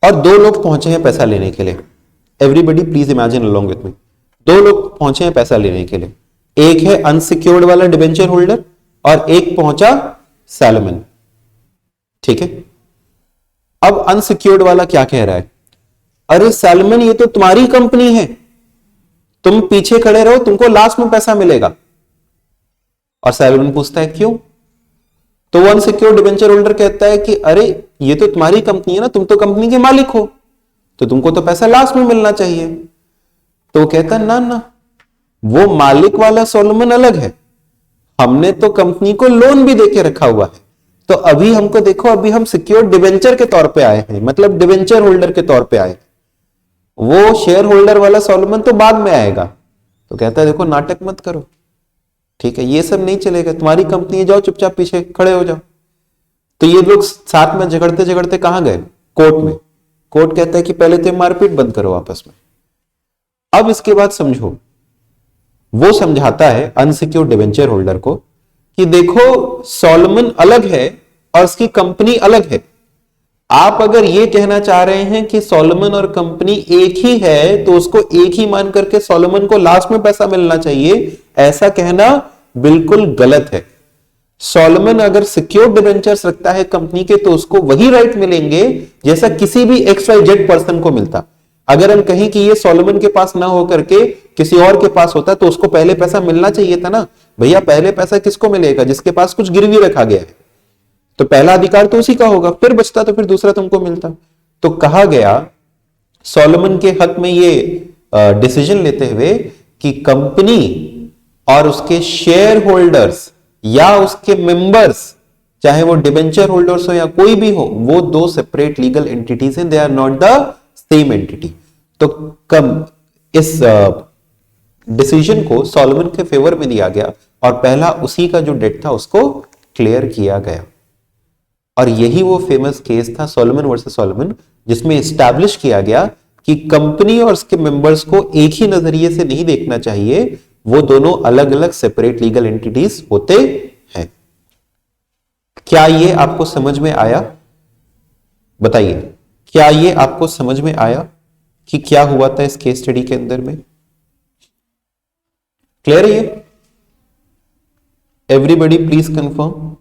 [SPEAKER 1] और दो लोग पहुंचे हैं पैसा लेने के लिए। Everybody please imagine along with me. दो लोग पहुंचे हैं पैसा लेने के लिए, एक है अनसिक्योर्ड वाला डिबेंचर होल्डर और एक पहुंचा सैलमन। ठीक है, अब अनसिक्योर्ड वाला क्या कह रहा है, अरे सैलमन ये तो तुम्हारी कंपनी है, तुम पीछे खड़े रहो, तुमको लास्ट में पैसा मिलेगा। और सैलमन पूछता है क्यों? तो वो अनसिक्योर्ड डिबेंचर होल्डर कहता है कि अरे ये तो तुम्हारी कंपनी है ना, तुम तो कंपनी के मालिक हो, तो तुमको तो पैसा लास्ट में मिलना चाहिए। तो वो कहता है ना ना, वो मालिक वाला सोलोमन अलग है, हमने तो कंपनी को लोन भी देके रखा हुआ है। तो अभी हमको देखो, अभी हम सिक्योर्ड डिबेंचर के तौर पे आए हैं, मतलब डिबेंचर होल्डर के तौर पे आए हैं, वो शेयर होल्डर वाला सोलोमन तो बाद में आएगा। तो कहता है देखो नाटक मत करो, ठीक है, ये सब नहीं चलेगा, तुम्हारी कंपनी है, जाओ चुपचाप पीछे खड़े हो जाओ। तो ये लोग साथ में झगड़ते झगड़ते कहां गए? कोर्ट में। कोर्ट कहता है कि पहले तो मारपीट बंद करो आपस में। अब इसके बाद समझो, वो समझाता है अनसिक्योर्ड डिबेंचर होल्डर को कि देखो सोलोमन अलग है और उसकी कंपनी अलग है। आप अगर ये कहना चाह रहे हैं कि सोलोमन और कंपनी एक ही है, तो उसको एक ही मान करके सोलोमन को लास्ट में पैसा मिलना चाहिए, ऐसा कहना बिल्कुल गलत है। सोलोमन अगर सिक्योर्ड डिबेंचर्स रखता है कंपनी के, तो उसको वही राइट मिलेंगे जैसा किसी भी XYZ पर्सन को मिलता। अगर हम कहें कि ये सोलोमन के पास ना होकर के किसी और के पास होता, तो उसको पहले पैसा मिलना चाहिए था ना। भैया पहले पैसा किसको मिलेगा? जिसके पास कुछ गिरवी रखा गया है, तो पहला अधिकार तो उसी का होगा, फिर बचता तो फिर दूसरा तुमको मिलता। तो कहा गया सोलोमन के हक में ये डिसीजन लेते हुए कि कंपनी और उसके शेयर होल्डर्स या उसके मेंबर्स, चाहे वो डिबेंचर होल्डर्स हो या कोई भी हो, वो दो सेपरेट लीगल एंटिटीज हैं, they are not the same entity. तो कब इस डिसीजन को सोलोमन के फेवर में दिया गया और पहला उसी का जो डेट था उसको क्लियर किया गया। और यही वो फेमस केस था सोलोमन वर्सेस सोलोमन, जिसमें एस्टैब्लिश किया गया कि कंपनी और उसके मेंबर्स को एक ही नजरिए से नहीं देखना चाहिए, वो दोनों अलग अलग सेपरेट लीगल एंटिटीज होते हैं। क्या ये आपको समझ में आया? बताइए, क्या ये आपको समझ में आया कि क्या हुआ था इस केस स्टडी के अंदर में? क्लियर है ये? Everybody please confirm.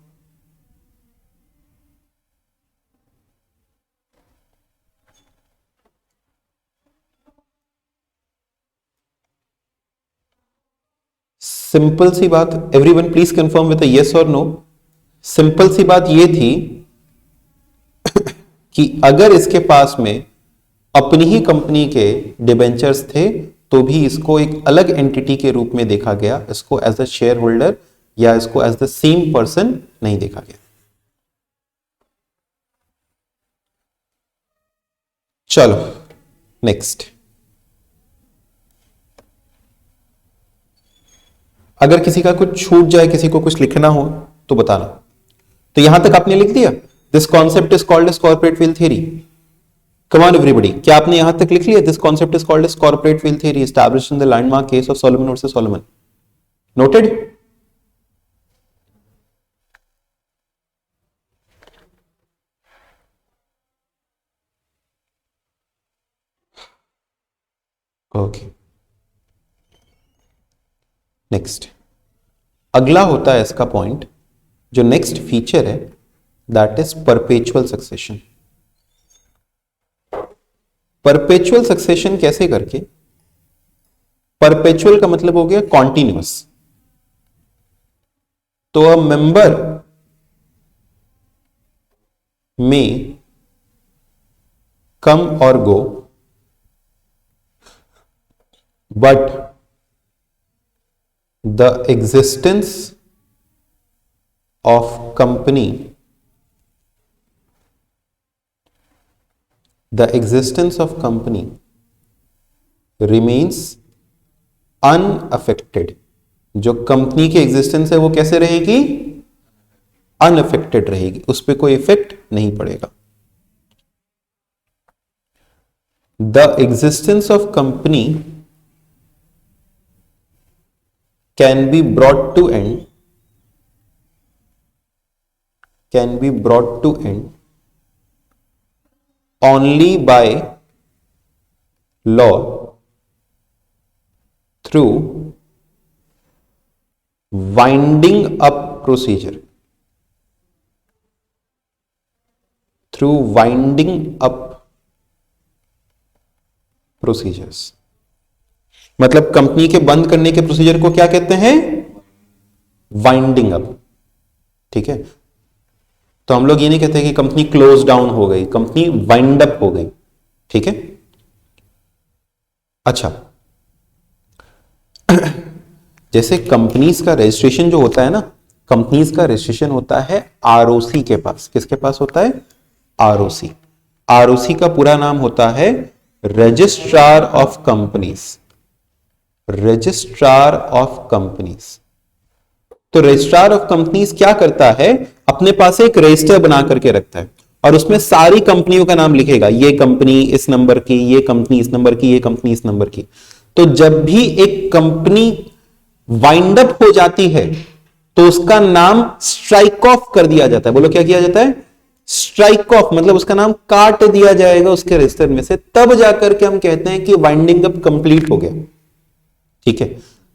[SPEAKER 1] सिंपल सी बात, everyone please confirm with yes और नो। सिंपल सी बात ये थी कि अगर इसके पास में अपनी ही कंपनी के डिबेंचर्स थे, तो भी इसको एक अलग एंटिटी के रूप में देखा गया, इसको एज अ शेयर होल्डर या इसको एज द सेम पर्सन नहीं देखा गया। चलो नेक्स्ट। अगर किसी का कुछ छूट जाए, किसी को कुछ लिखना हो तो बताना। तो यहां तक आपने लिख दिया, this concept is called as corporate veil theory. Come on everybody, क्या आपने यहां तक लिख लिया? This concept is called as corporate veil theory established in the landmark case of Salomon versus Salomon. Noted? Okay, next. अगला होता है इसका पॉइंट, जो नेक्स्ट फीचर है, that is perpetual succession. Perpetual succession कैसे करके? परपेचुअल का मतलब हो गया कॉन्टिन्यूअस। तो अ मेंबर में कम और go, but the existence of company remains unaffected। जो कंपनी की एग्जिस्टेंस है वो कैसे रहेगी? अनअफेक्टेड रहेगी, उस पर कोई इफेक्ट नहीं पड़ेगा। The existence of company can be brought to end only by law through winding up procedure। Through winding up procedures. मतलब कंपनी के बंद करने के प्रोसीजर को क्या कहते हैं? Winding up. ठीक है, तो हम लोग ये नहीं कहते कि कंपनी क्लोज डाउन हो गई, कंपनी वाइंड अप हो गई। ठीक है, अच्छा जैसे कंपनीज का रजिस्ट्रेशन जो होता है ना, कंपनीज का रजिस्ट्रेशन होता है आरओसी के पास। किसके पास होता है? आरओसी। आरओसी का पूरा नाम होता है registrar of companies. Registrar of companies. तो रजिस्ट्रार ऑफ कंपनीज क्या करता है? अपने पास एक रजिस्टर बना करके रखता है और उसमें सारी कंपनियों का नाम लिखेगा, ये कंपनी इस नंबर की, ये कंपनी इस नंबर की, ये कंपनी इस नंबर की। तो जब भी एक कंपनी वाइंड अप हो जाती है तो उसका नाम स्ट्राइक ऑफ कर दिया जाता है। बोलो क्या किया जाता है? स्ट्राइक ऑफ, मतलब उसका नाम काट दिया जाएगा उसके रजिस्टर में से, तब जाकर के हम कहते हैं कि वाइंडिंग अप कंप्लीट हो गया। ठीक है,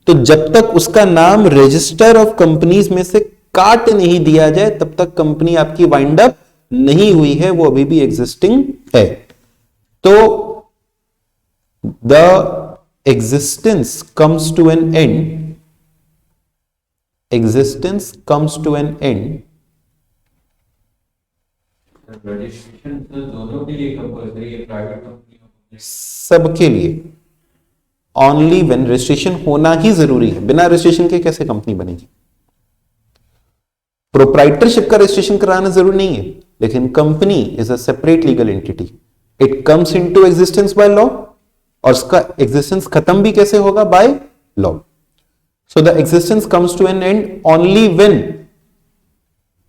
[SPEAKER 1] तो जब तक उसका नाम रजिस्टर ऑफ कंपनीज में से काट नहीं दिया जाए तब तक कंपनी आपकी वाइंड अप नहीं हुई है, वो अभी भी एग्जिस्टिंग है। तो the existence comes to an end, existence comes to an end।
[SPEAKER 2] Registration तो दोनों के लिए कंपल्सरी है, प्राइवेट कंपनी
[SPEAKER 1] सबके लिए। ओनली व्हेन रजिस्ट्रेशन होना ही जरूरी है, बिना रजिस्ट्रेशन के कैसे कंपनी बनेगी? प्रोप्राइटरशिप का रजिस्ट्रेशन कराना जरूरी नहीं है, लेकिन company is a separate legal entity. It comes into existence by law, और उसका एग्जिस्टेंस खत्म भी कैसे होगा? By law. So the existence comes to an end only when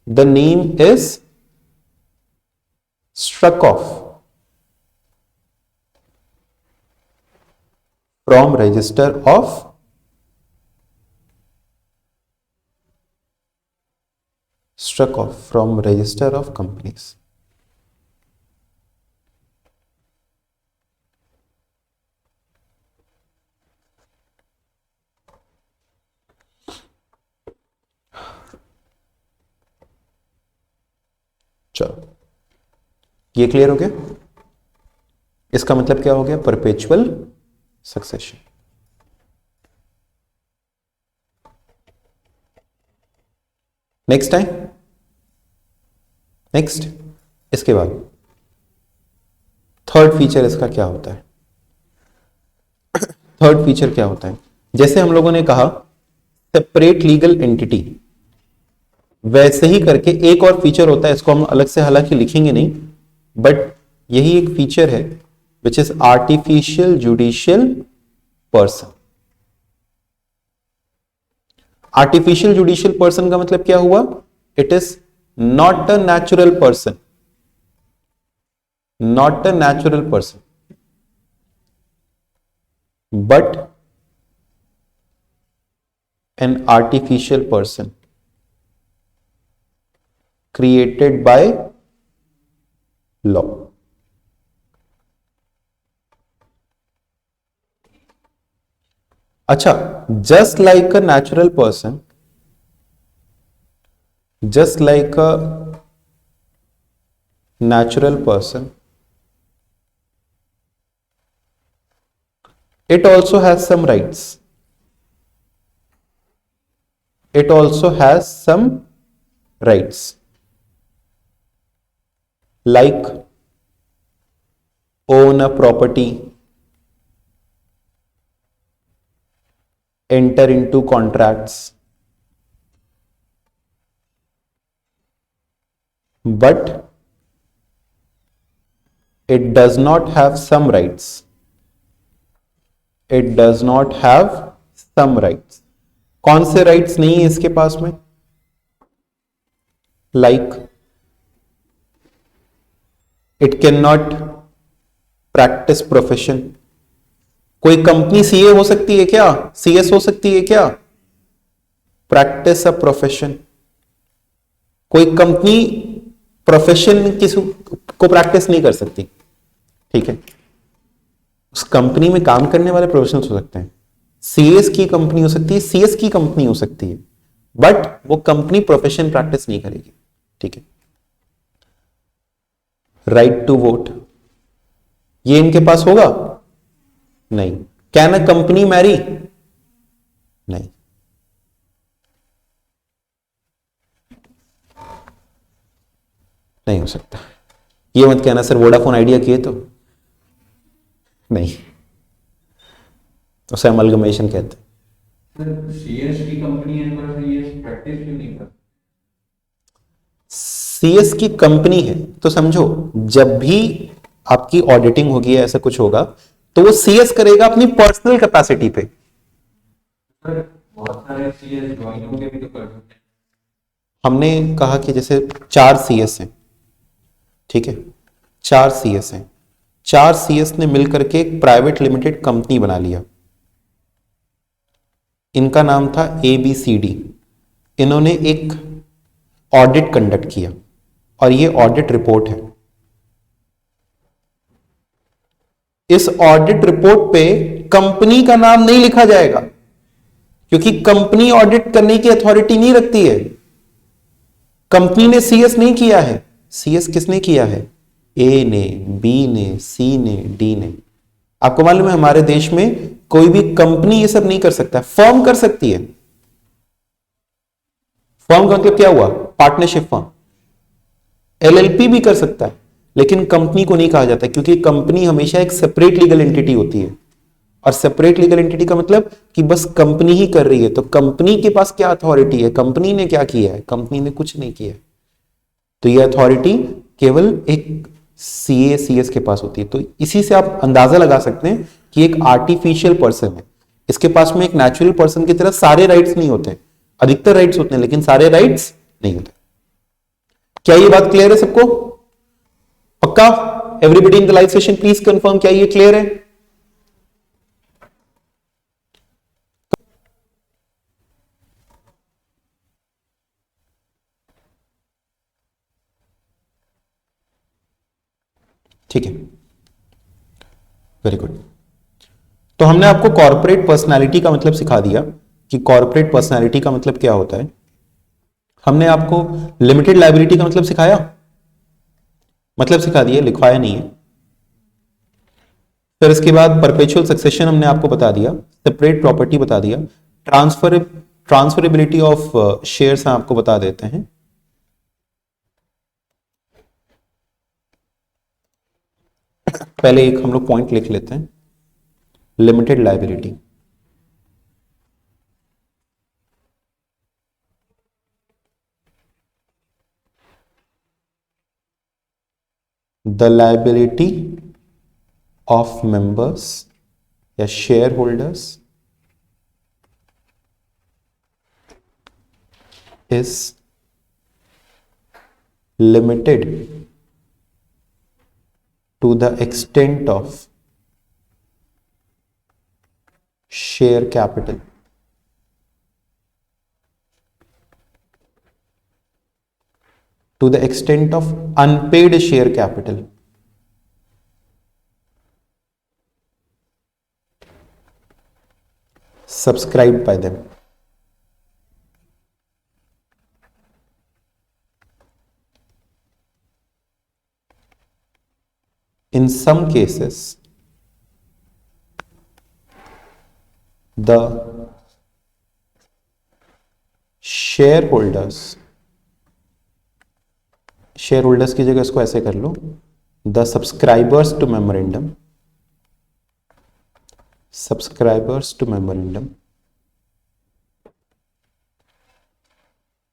[SPEAKER 1] the name is struck off from register of companies। चलो, ये clear हो गया? इसका मतलब क्या हो गया? Perpetual succession. Next time, next, इसके बाद थर्ड फीचर इसका क्या होता है? थर्ड फीचर क्या होता है? जैसे हम लोगों ने कहा सेपरेट लीगल एंटिटी, वैसे ही करके एक और फीचर होता है, इसको हम अलग से हालांकि लिखेंगे नहीं, बट यही एक फीचर है which is artificial judicial person. Artificial judicial person का मतलब क्या हुआ? It is not a natural person, not a natural person, but an artificial person created by law। अच्छा, just like a natural person, just like a natural person, it also has some rights, it also has some rights, like own a property, enter into contracts, but it does not have some rights, it does not have some rights। कौन से rights नहीं है इसके पास में? Like it can not practice profession. कोई company CA हो सकती है क्या? सीएस हो सकती है क्या? Practice a profession. कोई कंपनी प्रोफेशन किसी को प्रैक्टिस नहीं कर सकती। ठीक है, उस कंपनी में काम करने वाले प्रोफेशनल्स हो सकते हैं। सीएस की कंपनी हो सकती है, सीएस की कंपनी हो सकती है, बट वो कंपनी प्रोफेशन प्रैक्टिस नहीं करेगी। ठीक है, राइट टू वोट, ये इनके पास होगा नहीं। कैन अ कंपनी मैरी, नहीं। नहीं हो सकता। ये मत कहना सर वोडाफोन आइडिया किए तो, नहीं, उसे अमलगमेशन कहते हैं।
[SPEAKER 2] सर सीएस की कंपनी है पर सीएस प्रैक्टिस क्यों नहीं करता?
[SPEAKER 1] सीएस की कंपनी है तो समझो, जब भी आपकी ऑडिटिंग होगी या ऐसा कुछ होगा तो वो सीएस करेगा अपनी पर्सनल कैपेसिटी पे।
[SPEAKER 2] सर बहुत सारे सीएस ज्वाइन होके भी तो कर सकते हैं।
[SPEAKER 1] हमने कहा कि जैसे 4 सीएस हैं, ठीक है, 4 सीएस हैं, 4 सीएस ने मिलकर के एक प्राइवेट लिमिटेड कंपनी बना लिया। इनका नाम था ABCD। इन्होंने एक ऑडिट कंडक्ट किया और ये ऑडिट रिपोर्ट है। इस ऑडिट रिपोर्ट पे कंपनी का नाम नहीं लिखा जाएगा, क्योंकि कंपनी ऑडिट करने की अथॉरिटी नहीं रखती है। कंपनी ने सीएस नहीं किया है, सीएस किसने किया है? ए ने, बी ने, सी ने, डी ने। आपको मालूम है हमारे देश में कोई भी कंपनी ये सब नहीं कर सकता, फर्म कर सकती है। फर्म का मतलब क्या हुआ? Partnership firm. LLP भी कर सकता है, लेकिन कंपनी को नहीं कहा जाता, क्योंकि कंपनी हमेशा एक सेपरेट लीगल एंटिटी होती है। और सेपरेट लीगल एंटिटी का मतलब कि बस कंपनी ही कर रही है, तो कंपनी के पास क्या अथॉरिटी है? कंपनी ने क्या किया है? कंपनी ने कुछ नहीं किया है। तो यह अथॉरिटी केवल एक CACS के पास होती है। तो इसी से आप अंदाजा लगा सकते हैं कि एक आर्टिफिशियल पर्सन है, इसके पास में एक नेचुरल पर्सन की तरह सारे राइट्स नहीं होते। अधिकतर राइट्स होते हैं लेकिन सारे राइट्स नहीं होते। क्या ये बात क्लियर है सबको? पक्का? Everybody in the live session please confirm, क्या ये क्लियर है? ठीक है, वेरी गुड। तो हमने आपको कॉर्पोरेट पर्सनालिटी का मतलब सिखा दिया कि कॉर्पोरेट पर्सनालिटी का मतलब क्या होता है। हमने आपको लिमिटेड लायबिलिटी का मतलब सिखाया, मतलब सिखा दिया, लिखवाया नहीं है। फिर इसके बाद परपेचुअल सक्सेशन हमने आपको बता दिया, सेपरेट प्रॉपर्टी बता दिया, ट्रांसफरेबिलिटी ऑफ शेयर्स आपको बता देते हैं। पहले एक हम लोग पॉइंट लिख लेते हैं, limited liability. The liability of members या share holders is limited to the extent of share capital. To the extent of unpaid share capital. Subscribed by them. In some cases, the shareholders की जगह इसको ऐसे कर लो, the subscribers to memorandum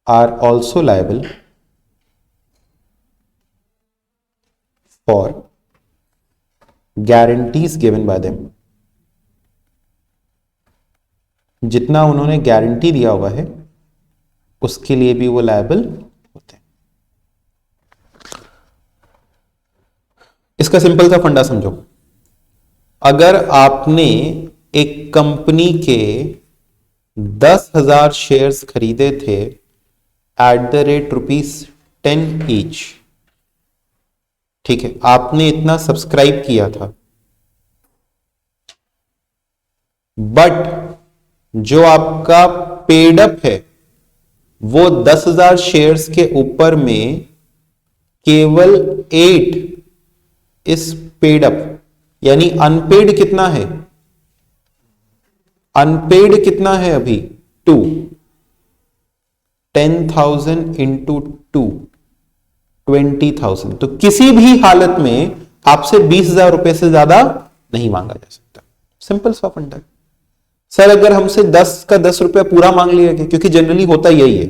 [SPEAKER 1] are also liable for guarantees given by them. जितना उन्होंने guarantee दिया हुआ है उसके लिए भी वो लायबल होते हैं। इसका सिंपल सा फंडा समझो, अगर आपने एक कंपनी के 10,000 शेयर्स खरीदे थे एट द रेट ₹10 ईच, ठीक है, आपने इतना सब्सक्राइब किया था, बट जो आपका पेड अप है वो 10,000 शेयर्स के ऊपर में केवल 8 इज पेड अप, यानी अनपेड कितना है, अनपेड कितना है अभी 2, 10,000 इंटू 2, 20,000। तो किसी भी हालत में आपसे 20,000 रुपए से ज्यादा नहीं मांगा जा सकता। सिंपल सा फंडा। सर अगर हमसे 10 का 10 रुपया पूरा मांग लिया गया, क्योंकि जनरली होता यही है,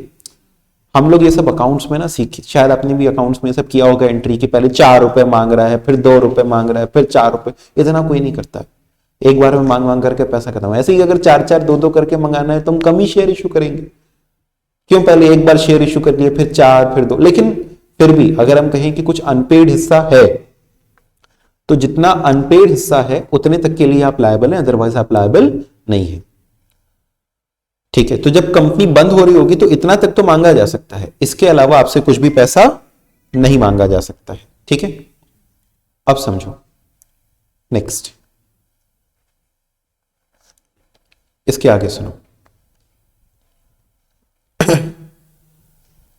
[SPEAKER 1] हम लोग ये सब अकाउंट्स में ना सीखे, शायद आपने भी अकाउंट्स में सब किया होगा एंट्री की, पहले 4 रुपए मांग रहा है, फिर 2 रुपए मांग रहा है, फिर 4 रुपए, इतना कोई नहीं करता है। एक बार में मांग मांग करके पैसा खत्म। ऐसे ही अगर 4-4 2-2 करके मंगाना है तो हम कम ही शेयर इशू करेंगे। क्यों, पहले एक बार शेयर इशू कर लिए, फिर 4, फिर 2। लेकिन फिर भी अगर हम कहें कि कुछ अनपेड हिस्सा है, तो जितना अनपेड हिस्सा है उतने तक के लिए आप लायबल हैं, अदरवाइज आप लायबल नहीं है। ठीक है, तो जब कंपनी बंद हो रही होगी तो इतना तक तो मांगा जा सकता है, इसके अलावा आपसे कुछ भी पैसा नहीं मांगा जा सकता है। ठीक है, अब समझो नेक्स्ट, इसके आगे सुनो।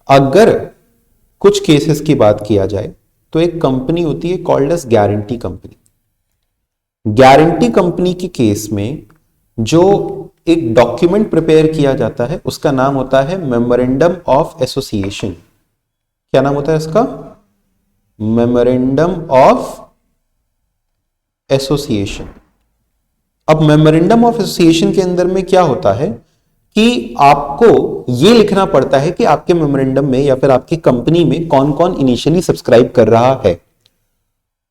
[SPEAKER 1] अगर कुछ केसेस की बात किया जाए तो एक कंपनी होती है called as guarantee company. Guarantee company के केस में जो एक डॉक्यूमेंट प्रिपेयर किया जाता है उसका नाम होता है मेमोरेंडम ऑफ एसोसिएशन। क्या नाम होता है इसका? Memorandum of association. अब मेमोरेंडम ऑफ एसोसिएशन के अंदर में क्या होता है कि आपको यह लिखना पड़ता है कि आपके मेमोरेंडम में या फिर आपकी कंपनी में कौन कौन इनिशियली सब्सक्राइब कर रहा है,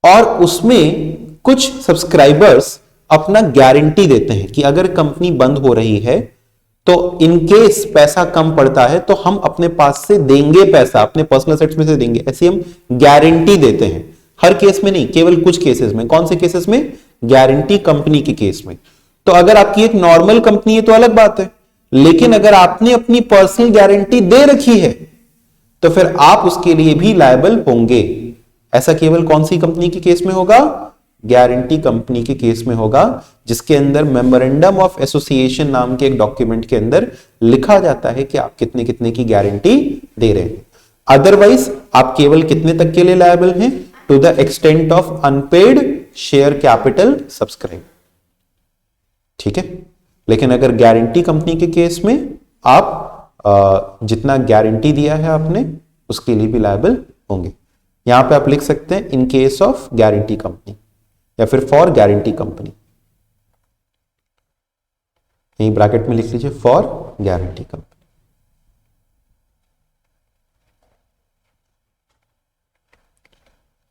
[SPEAKER 1] और उसमें कुछ सब्सक्राइबर्स अपना गारंटी देते हैं कि अगर कंपनी बंद हो रही है तो इनकेस पैसा कम पड़ता है तो हम अपने पास से देंगे पैसा, अपने पर्सनल एसेट्स में से देंगे, ऐसी हम गारंटी देते हैं। हर केस में नहीं, केवल कुछ केसेस में। कौन से केसेस में? गारंटी कंपनी के केस में। तो अगर आपकी एक नॉर्मल कंपनी है तो अलग बात है, लेकिन अगर आपने अपनी पर्सनल गारंटी दे रखी है तो फिर आप उसके लिए भी लायबल होंगे। ऐसा केवल कौन सी कंपनी के केस में होगा? गारंटी कंपनी के केस में होगा, जिसके अंदर मेमोरेंडम ऑफ एसोसिएशन नाम के एक डॉक्यूमेंट के अंदर लिखा जाता है कि आप कितने कितने की गारंटी दे रहे हैं। अदरवाइज आप केवल कितने तक के लिए लायबल हैं? To the extent of unpaid share capital subscribe. ठीक है, लेकिन अगर गारंटी कंपनी के केस में आप जितना गारंटी दिया है आपने उसके लिए भी लायबल होंगे। यहां पे आप लिख सकते हैं in case of guarantee company या फिर फॉर गारंटी कंपनी, यही ब्रैकेट में लिख लीजिए फॉर गारंटी कंपनी।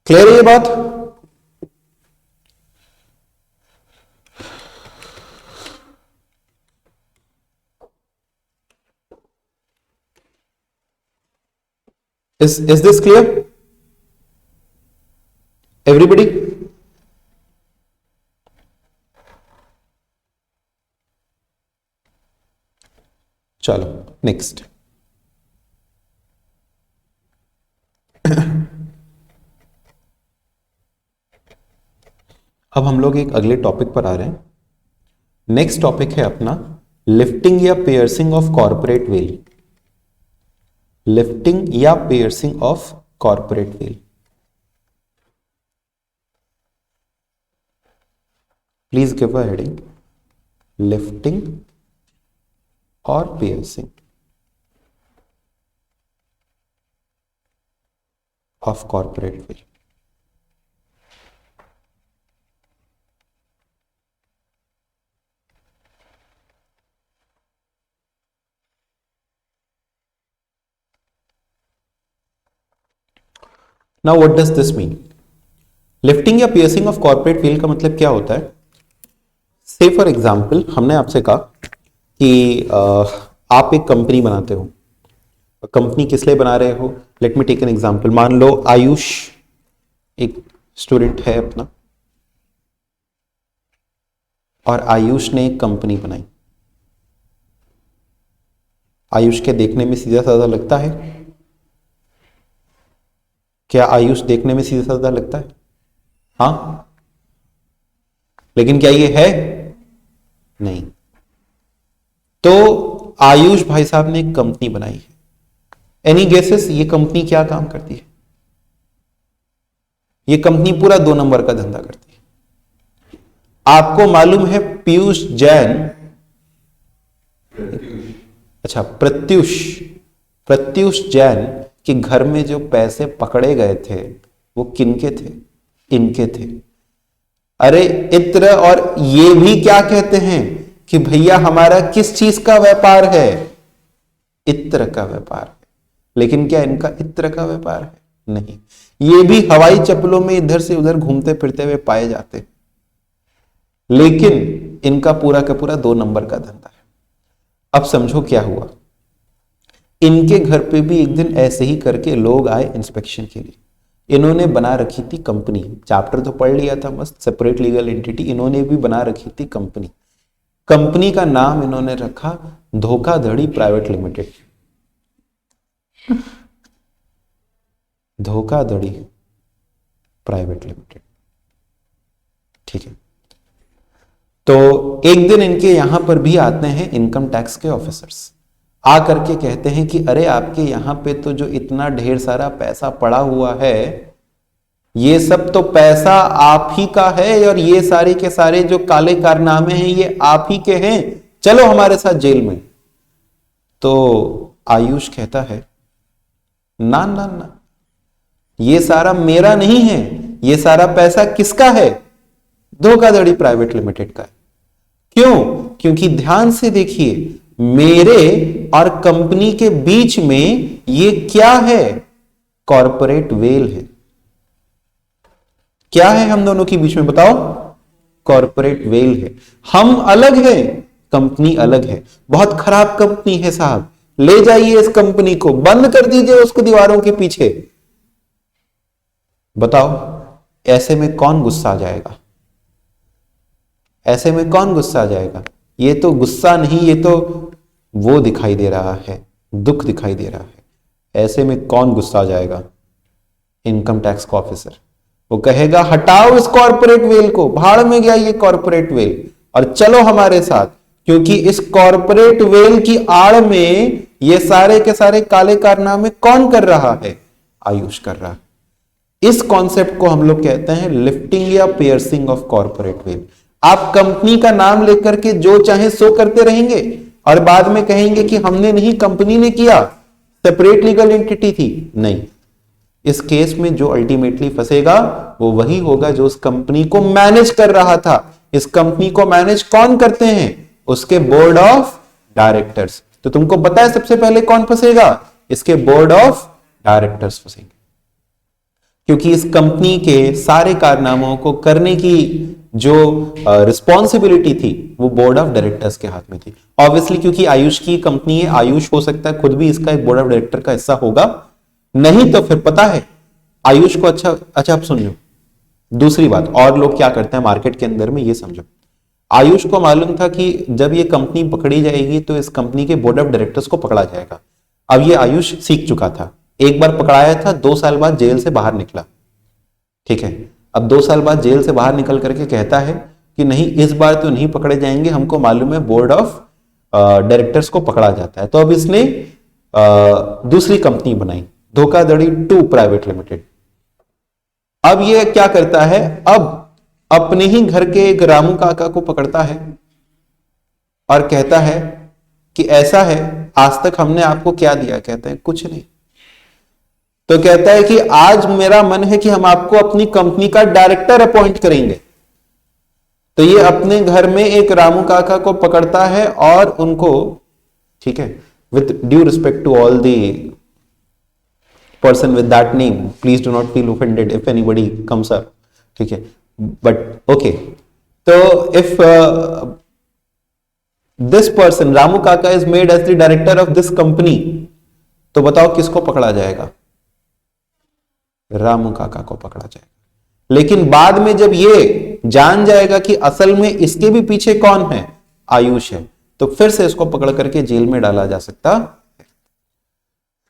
[SPEAKER 1] क्लियर है ये बात? Is this clear? Everybody? चलो नेक्स्ट। अब हम लोग एक अगले टॉपिक पर आ रहे हैं। नेक्स्ट टॉपिक है अपना लिफ्टिंग या piercing of corporate veil. Lifting या piercing of corporate veil. Please give a heading, lifting और piercing of corporate veil. Now what does this mean? Lifting या पियर्सिंग ऑफ कॉर्पोरेट वेल का मतलब क्या होता है? से फॉर एग्जाम्पल हमने आपसे कहा कि आप एक कंपनी बनाते हो। कंपनी किस लिए बना रहे हो? Let me take an example. मान लो आयुष एक स्टूडेंट है अपना, और आयुष ने एक कंपनी बनाई। आयुष के देखने में सीधा साधा लगता है? क्या आयुष देखने में सीधा साधा लगता है? हाँ, लेकिन क्या ये है? नहीं। तो आयुष भाई साहब ने एक कंपनी बनाई है। एनी गेसेस ये कंपनी क्या काम करती है? ये कंपनी पूरा 2 नंबर का धंधा करती है। आपको मालूम है पीयूष जैन, अच्छा प्रत्युष जैन के घर में जो पैसे पकड़े गए थे वो किनके थे? इनके थे। अरे इत्र और ये भी क्या कहते हैं कि भैया हमारा किस चीज का व्यापार है? इत्र का व्यापार है। लेकिन क्या इनका इत्र का व्यापार है? नहीं। ये भी हवाई चप्पलों में इधर से उधर घूमते फिरते हुए पाए जाते, लेकिन इनका पूरा का पूरा 2 नंबर का धंधा है। अब समझो क्या हुआ। इनके घर पे भी एक दिन ऐसे ही करके लोग आए इंस्पेक्शन के लिए। इन्होंने बना रखी थी कंपनी, चैप्टर तो पढ़ लिया था मस्त, सेपरेट लीगल एंटिटी। इन्होंने भी बना रखी थी कंपनी। कंपनी का नाम इन्होंने रखा धोखाधड़ी प्राइवेट लिमिटेड। धोखाधड़ी प्राइवेट लिमिटेड, ठीक है। तो एक दिन इनके यहां पर भी आते हैं इनकम टैक्स के ऑफिसर्स, आ करके कहते हैं कि अरे आपके यहां पे तो जो इतना ढेर सारा पैसा पड़ा हुआ है, ये सब तो पैसा आप ही का है और ये सारे के सारे जो काले कारनामे हैं ये आप ही के हैं, चलो हमारे साथ जेल में। तो आयुष कहता है ना ना ना, ये सारा मेरा नहीं है, ये सारा पैसा किसका है? धोखाधड़ी प्राइवेट लिमिटेड का है। क्यों? क्योंकि ध्यान से देखिए, मेरे और कंपनी के बीच में ये क्या है? कॉर्पोरेट वेल है। क्या है हम दोनों के बीच में बताओ? कॉर्पोरेट वेल है। हम अलग हैं, कंपनी अलग है। बहुत खराब कंपनी है साहब, ले जाइए इस कंपनी को, बंद कर दीजिए उसको दीवारों के पीछे। बताओ ऐसे में कौन गुस्सा आ जाएगा? ऐसे में कौन गुस्सा आ जाएगा? ये तो गुस्सा नहीं, ये तो वो दिखाई दे रहा है, दुख दिखाई दे रहा है। ऐसे में कौन गुस्सा आ जाएगा? इनकम टैक्स का ऑफिसर। वो कहेगा हटाओ इस कॉर्पोरेट वेल को, भाड़ में गया ये कॉर्पोरेट वेल, और चलो हमारे साथ, क्योंकि इस कॉर्पोरेट वेल की आड़ में ये सारे के सारे काले कारनामे कौन कर रहा है? आयुष कर रहा है। इस कॉन्सेप्ट को हम लोग कहते हैं लिफ्टिंग या पियर्सिंग ऑफ कॉर्पोरेट वेल। आप कंपनी का नाम लेकर के जो चाहे सो करते रहेंगे और बाद में कहेंगे कि हमने नहीं, कंपनी ने किया, सेपरेट लीगल एंटिटी थी। नहीं, इस केस में जो अल्टीमेटली फंसेगा वो वही होगा जो उस कंपनी को मैनेज कर रहा था। इस कंपनी को मैनेज कौन करते हैं? उसके बोर्ड ऑफ डायरेक्टर्स। तो तुमको पता है सबसे पहले कौन फंसेगा? इसके बोर्ड ऑफ डायरेक्टर्स फंसेंगे, क्योंकि इस कंपनी के सारे कारनामों को करने की जो रिस्पॉन्सिबिलिटी थी वो बोर्ड ऑफ डायरेक्टर्स के हाथ में थी। ऑब्वियसली क्योंकि आयुष की कंपनी है, आयुष हो सकता है खुद भी इसका एक बोर्ड ऑफ डायरेक्टर का हिस्सा होगा, नहीं तो फिर पता है आयुष को अच्छा अब सुन लो दूसरी बात, और लोग क्या करते हैं मार्केट के अंदर में ये समझो। आयुष को मालूम था कि जब ये कंपनी पकड़ी जाएगी तो इस कंपनी के बोर्ड ऑफ डायरेक्टर्स को पकड़ा जाएगा। अब ये आयुष सीख चुका था, एक बार पकड़ाया था, 2 साल बाद जेल से बाहर निकला, ठीक है। अब 2 साल बाद जेल से बाहर निकल करके कहता है कि नहीं, इस बार तो नहीं पकड़े जाएंगे, हमको मालूम है बोर्ड ऑफ डायरेक्टर्स को पकड़ा जाता है। तो अब इसने दूसरी कंपनी बनाई, धोखाधड़ी 2 प्राइवेट लिमिटेड। अब ये क्या करता है, अब अपने ही घर के एक रामू काका को पकड़ता है और कहता है कि ऐसा है, आज तक हमने आपको क्या दिया? कहते हैं कुछ नहीं। तो कहता है कि आज मेरा मन है कि हम आपको अपनी कंपनी का डायरेक्टर अपॉइंट करेंगे। तो ये अपने घर में एक रामू काका को पकड़ता है और उनको, ठीक है, with due respect to all the person with that name, please do not feel offended if anybody comes up, ठीक है, बट ओके। तो if this person Ramu Kaka is made as the director of this company, तो बताओ किसको पकड़ा जाएगा? रामू काका को पकड़ा जाएगा। लेकिन बाद में जब ये जान जाएगा कि असल में इसके भी पीछे कौन है, आयुष है, तो फिर से इसको पकड़ करके जेल में डाला जा सकता है।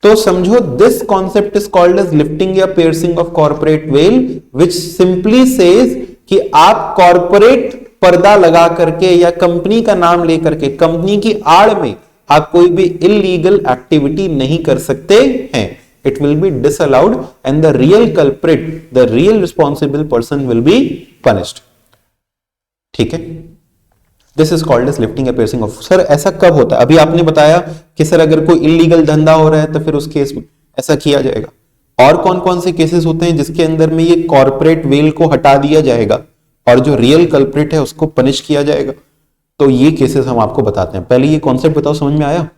[SPEAKER 1] तो समझो this concept is called as lifting या piercing of corporate veil, which simply says कि आप कॉर्पोरेट पर्दा लगा करके या कंपनी का नाम लेकर के कंपनी की आड़ में आप कोई भी इलीगल एक्टिविटी नहीं कर सकते हैं। it will be disallowed and the real culprit, the real responsible person will be punished. ठीक है, this is called as lifting a piercing off. Sir ऐसा कब होता है? अभी आपने बताया कि सर अगर कोई इलीगल धंधा हो रहा है तो फिर उस केस में ऐसा किया जाएगा। और कौन कौन से केसेस होते हैं जिसके अंदर में ये कॉर्पोरेट वेल को हटा दिया जाएगा और जो रियल कल्प्रिट है उसको पनिश किया जाएगा? तो ये केसेस हम आपको बताते हैं। पहले ये कॉन्सेप्ट बताओ, समझ में आया?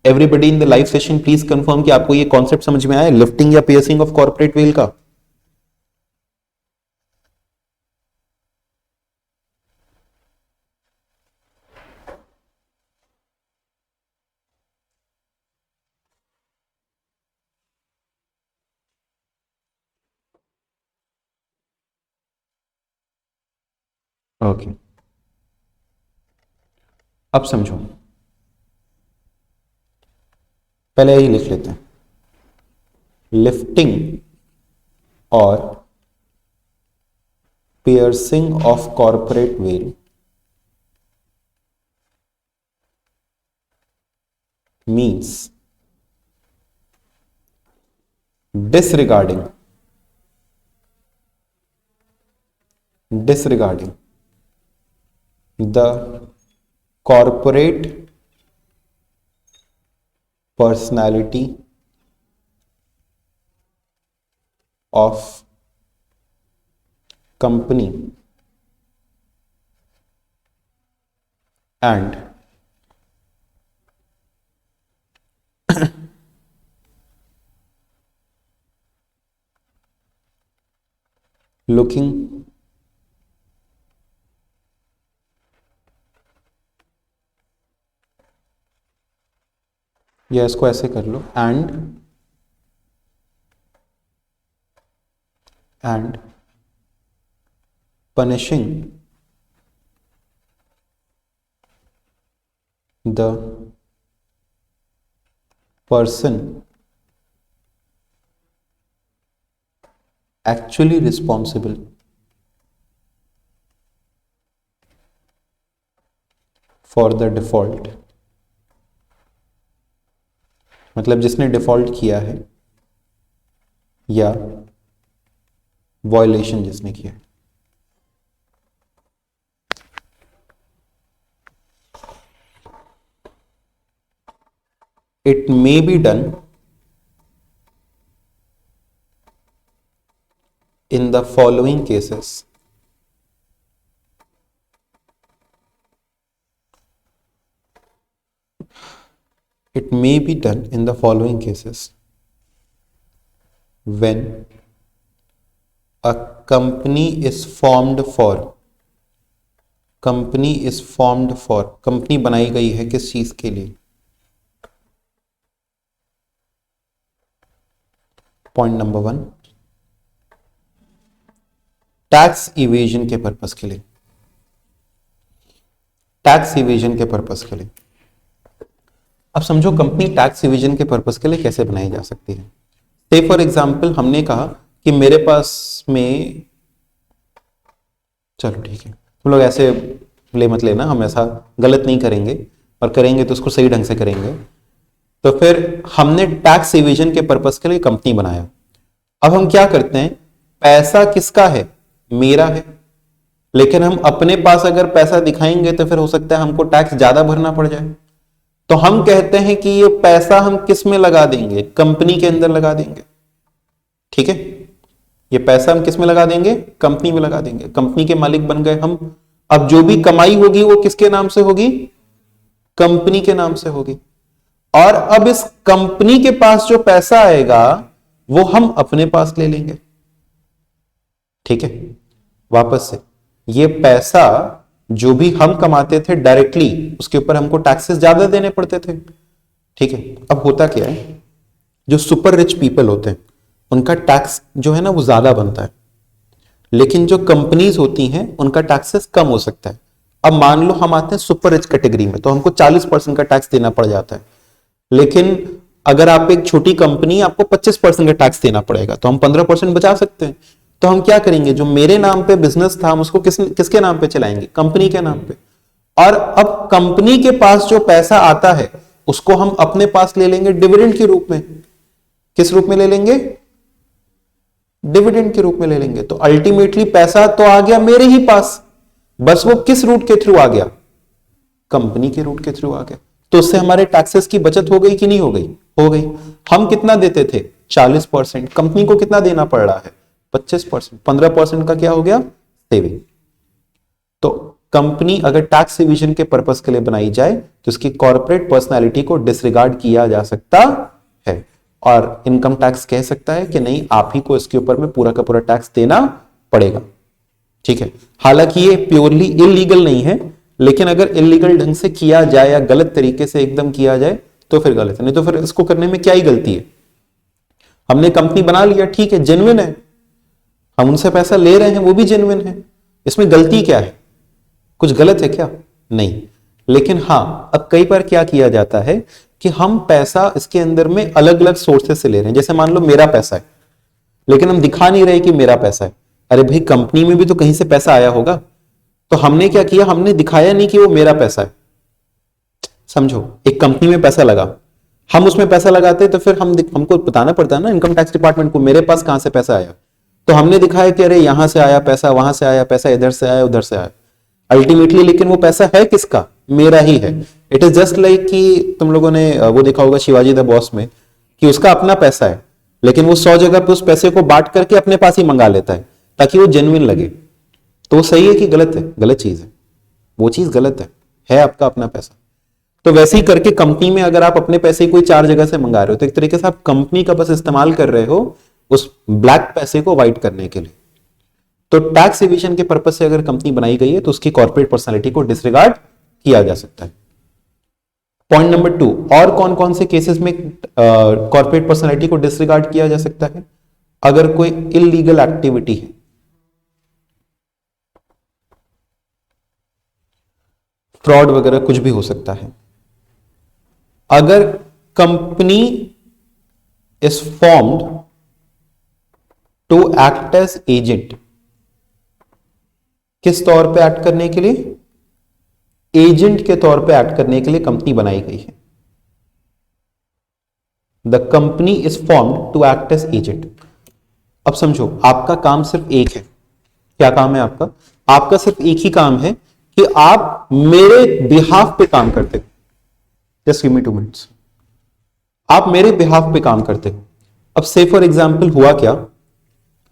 [SPEAKER 1] Everybody in the live session please confirm कि आपको ये कॉन्सेप्ट समझ में आया, लिफ्टिंग या पियर्सिंग ऑफ कॉर्पोरेट वेल का। ओके, अब समझो, पहले यही लिख लेते हैं। लिफ्टिंग और piercing of corporate well means disregarding the corporate personality of company and looking या इसको ऐसे कर लो, and punishing the person actually responsible for the default, मतलब जिसने डिफॉल्ट किया है या वॉयलेशन जिसने किया है। It may be done in the following cases: it may be done in the following cases: when a company is formed for, company बनाई गई है किस चीज के लिए? पॉइंट नंबर 1, टैक्स इवेजन के पर्पस के लिए। टैक्स इवेजन के पर्पस के लिए अब समझो कंपनी टैक्स इवेजन के पर्पस के लिए कैसे बनाई जा सकती है। से फॉर एग्जांपल हमने कहा कि मेरे पास में, चलो ठीक है, तुम लोग ऐसे ले मत लेना, हम ऐसा गलत नहीं करेंगे, और करेंगे तो उसको सही ढंग से करेंगे। तो फिर हमने टैक्स इवेजन के पर्पस के लिए कंपनी बनाया। अब हम क्या करते हैं, पैसा किसका है? मेरा है, लेकिन हम अपने पास अगर पैसा दिखाएंगे तो फिर हो सकता है हमको टैक्स ज्यादा भरना पड़ जाए। तो हम कहते हैं कि ये पैसा हम किस में लगा देंगे? कंपनी के अंदर लगा देंगे। ठीक है, ये पैसा हम किस में लगा देंगे? कंपनी में लगा देंगे। कंपनी के मालिक बन गए हम। अब जो भी कमाई होगी वो किसके नाम से होगी? कंपनी के नाम से होगी। और अब इस कंपनी के पास जो पैसा आएगा वो हम अपने पास ले लेंगे। ठीक है, वापस से ये पैसा जो भी हम कमाते थे डायरेक्टली, उसके ऊपर हमको टैक्सेस ज्यादा देने पड़ते थे। ठीक है, अब होता क्या है, जो सुपर रिच पीपल होते हैं उनका टैक्स जो है ना वो ज्यादा बनता है, लेकिन जो कंपनीज होती हैं उनका टैक्सेस कम हो सकता है। अब मान लो हम आते हैं सुपर रिच कैटेगरी में, तो हमको 40% का टैक्स देना पड़ जाता है, लेकिन अगर आप एक छोटी कंपनी, आपको 25% का टैक्स देना पड़ेगा, तो हम 15% बचा सकते हैं। तो हम क्या करेंगे, जो मेरे नाम पे बिजनेस था हम उसको किसके नाम पे चलाएंगे? कंपनी के नाम पे। और अब कंपनी के पास जो पैसा आता है उसको हम अपने पास ले लेंगे डिविडेंड के रूप में। किस रूप में ले लेंगे? डिविडेंड के रूप में ले लेंगे। तो अल्टीमेटली पैसा तो आ गया मेरे ही पास, बस वो किस रूट के थ्रू आ गया? कंपनी के रूट के थ्रू आ गया। तो उससे हमारे टैक्सेस की बचत हो गई कि नहीं हो गई? हो गई। हम कितना देते थे? 40%। कंपनी को कितना देना पड़ रहा है? 25%। 15% का क्या हो गया? सेविंग। तो कंपनी अगर टैक्स रिवीजन के पर्पस के लिए बनाई जाए तो उसकी कॉर्पोरेट पर्सनालिटी को डिसरिगार्ड किया जा सकता है और इनकम टैक्स कह सकता है कि नहीं, आप ही को इसके ऊपर में पूरा का पूरा टैक्स देना पड़ेगा। ठीक है, हालांकि ये प्योरली इलीगल नहीं है, लेकिन अगर इलीगल ढंग से किया जाए या गलत तरीके से एकदम किया जाए तो फिर गलत है, नहीं तो फिर इसको करने में क्या ही गलती है? हमने कंपनी बना लिया, ठीक है, जेन्युइन है, हम उनसे पैसा ले रहे हैं, वो भी जेन्युइन है, इसमें गलती क्या है? कुछ गलत है क्या? नहीं। लेकिन हां, अब कई बार क्या किया जाता है कि हम पैसा इसके अंदर में अलग अलग सोर्सेस से ले रहे हैं। जैसे मान लो मेरा पैसा है, लेकिन हम दिखा नहीं रहे कि मेरा पैसा है। अरे भाई, कंपनी में भी तो कहीं से पैसा आया होगा, तो हमने क्या किया? हमने दिखाया नहीं कि वो मेरा पैसा है। समझो, एक कंपनी में पैसा लगा, हम उसमें पैसा लगाते तो फिर हमको बताना पड़ता है ना इनकम टैक्स डिपार्टमेंट को मेरे पास कहां से पैसा आया। तो हमने दिखाया कि अरे यहां से आया पैसा, वहां से आया पैसा, इधर से आया, उधर से आया। अल्टीमेटली लेकिन वो पैसा है किसका? मेरा ही है। इट इज जस्ट लाइक कि तुम लोगों ने वो देखा होगा शिवाजी द बॉस में कि उसका अपना पैसा है, लेकिन वो 100 जगह पे उस पैसे को बांट करके अपने पास ही मंगा लेता है ताकि वो जेन्युइन लगे। तो वो सही है कि गलत है? गलत चीज है, वो चीज गलत है आपका अपना पैसा। तो वैसे ही करके कंपनी में अगर आप अपने पैसे कोई 4 जगह से मंगा रहे हो तो एक तरीके से आप कंपनी का बस इस्तेमाल कर रहे हो उस ब्लैक पैसे को व्हाइट करने के लिए। तो टैक्स इवेशन के पर्पस से अगर कंपनी बनाई गई है तो उसकी कॉर्पोरेट पर्सनालिटी को डिसरिगार्ड किया जा सकता है। पॉइंट नंबर 2, और कौन कौन से केसेस में कॉर्पोरेट पर्सनालिटी को डिसरिगार्ड किया जा सकता है? अगर कोई इलीगल एक्टिविटी है, फ्रॉड वगैरह कुछ भी हो सकता है। अगर company is formed to act as agent, किस तौर पे एक्ट करने के लिए? एजेंट के तौर पे एक्ट करने के लिए कंपनी बनाई गई है। The company is formed to act as agent. अब समझो, आपका काम सिर्फ एक है। क्या काम है आपका? आपका सिर्फ एक ही काम है कि आप मेरे बिहाफ पे काम करते हो। Just give me 2 minutes. आप मेरे बिहाफ पे काम करते हो। अब से फॉर एग्जाम्पल हुआ क्या,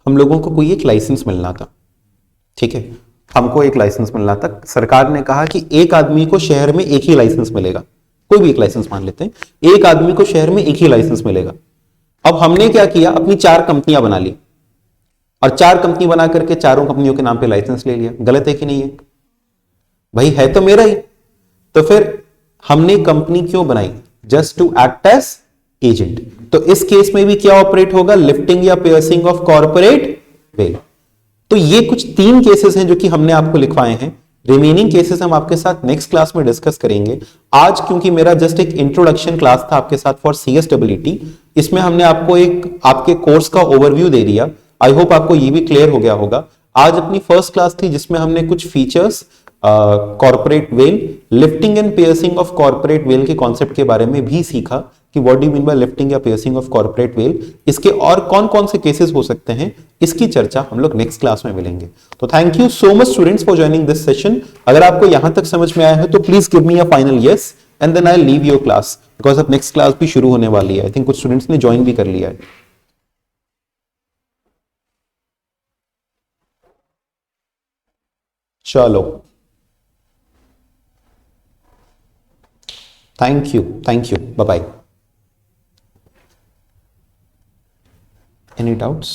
[SPEAKER 1] हम लोगों को कोई एक लाइसेंस मिलना था। ठीक है, हमको एक लाइसेंस मिलना था। सरकार ने कहा कि एक आदमी को शहर में एक ही लाइसेंस मिलेगा। कोई भी एक लाइसेंस मान लेते हैं, एक आदमी को शहर में एक ही लाइसेंस मिलेगा। अब हमने क्या किया? अपनी 4 कंपनियां बना ली और 4 कंपनी बना करके चारों कंपनियों के नाम पे लाइसेंस ले लिया। गलत है कि नहीं है? भाई है तो मेरा ही। तो फिर हमने कंपनी क्यों बनाई? Just to act as agent. तो इस केस में भी क्या ऑपरेट होगा? लिफ्टिंग या पियर्सिंग ऑफ कॉर्पोरेट वेल। तो ये कुछ 3 केसेस हैं जो कि हमने आपको लिखवाए हैं। रिमेनिंग केसेस हम आपके साथ नेक्स्ट क्लास में डिस्कस करेंगे। आज क्योंकि मेरा जस्ट एक इंट्रोडक्शन क्लास था आपके साथ फॉर सीएसडब्ल्यूटी, इसमें हमने आपको एक आपके कोर्स का ओवरव्यू दे दिया। आई होप आपको ये भी क्लियर हो गया होगा। आज अपनी फर्स्ट क्लास थी जिसमें हमने कुछ features corporate veil, lifting and piercing of corporate well के कॉन्सेप्ट के बारे में भी सीखा कि what do mean by lifting या पियर्सिंग ऑफ कॉर्पोरेट वेल। इसके और कौन कौन से केसेस हो सकते हैं, इसकी चर्चा हम लोग नेक्स्ट क्लास में मिलेंगे। तो thank you so much students for joining this session. अगर आपको यहां तक समझ में आया है तो please give me a final yes and then I leave your class, because अब नेक्स्ट क्लास भी शुरू होने वाली है। आई थिंक कुछ स्टूडेंट्स ने ज्वाइन भी कर लिया है। चलो, thank you, bye bye. Any doubts?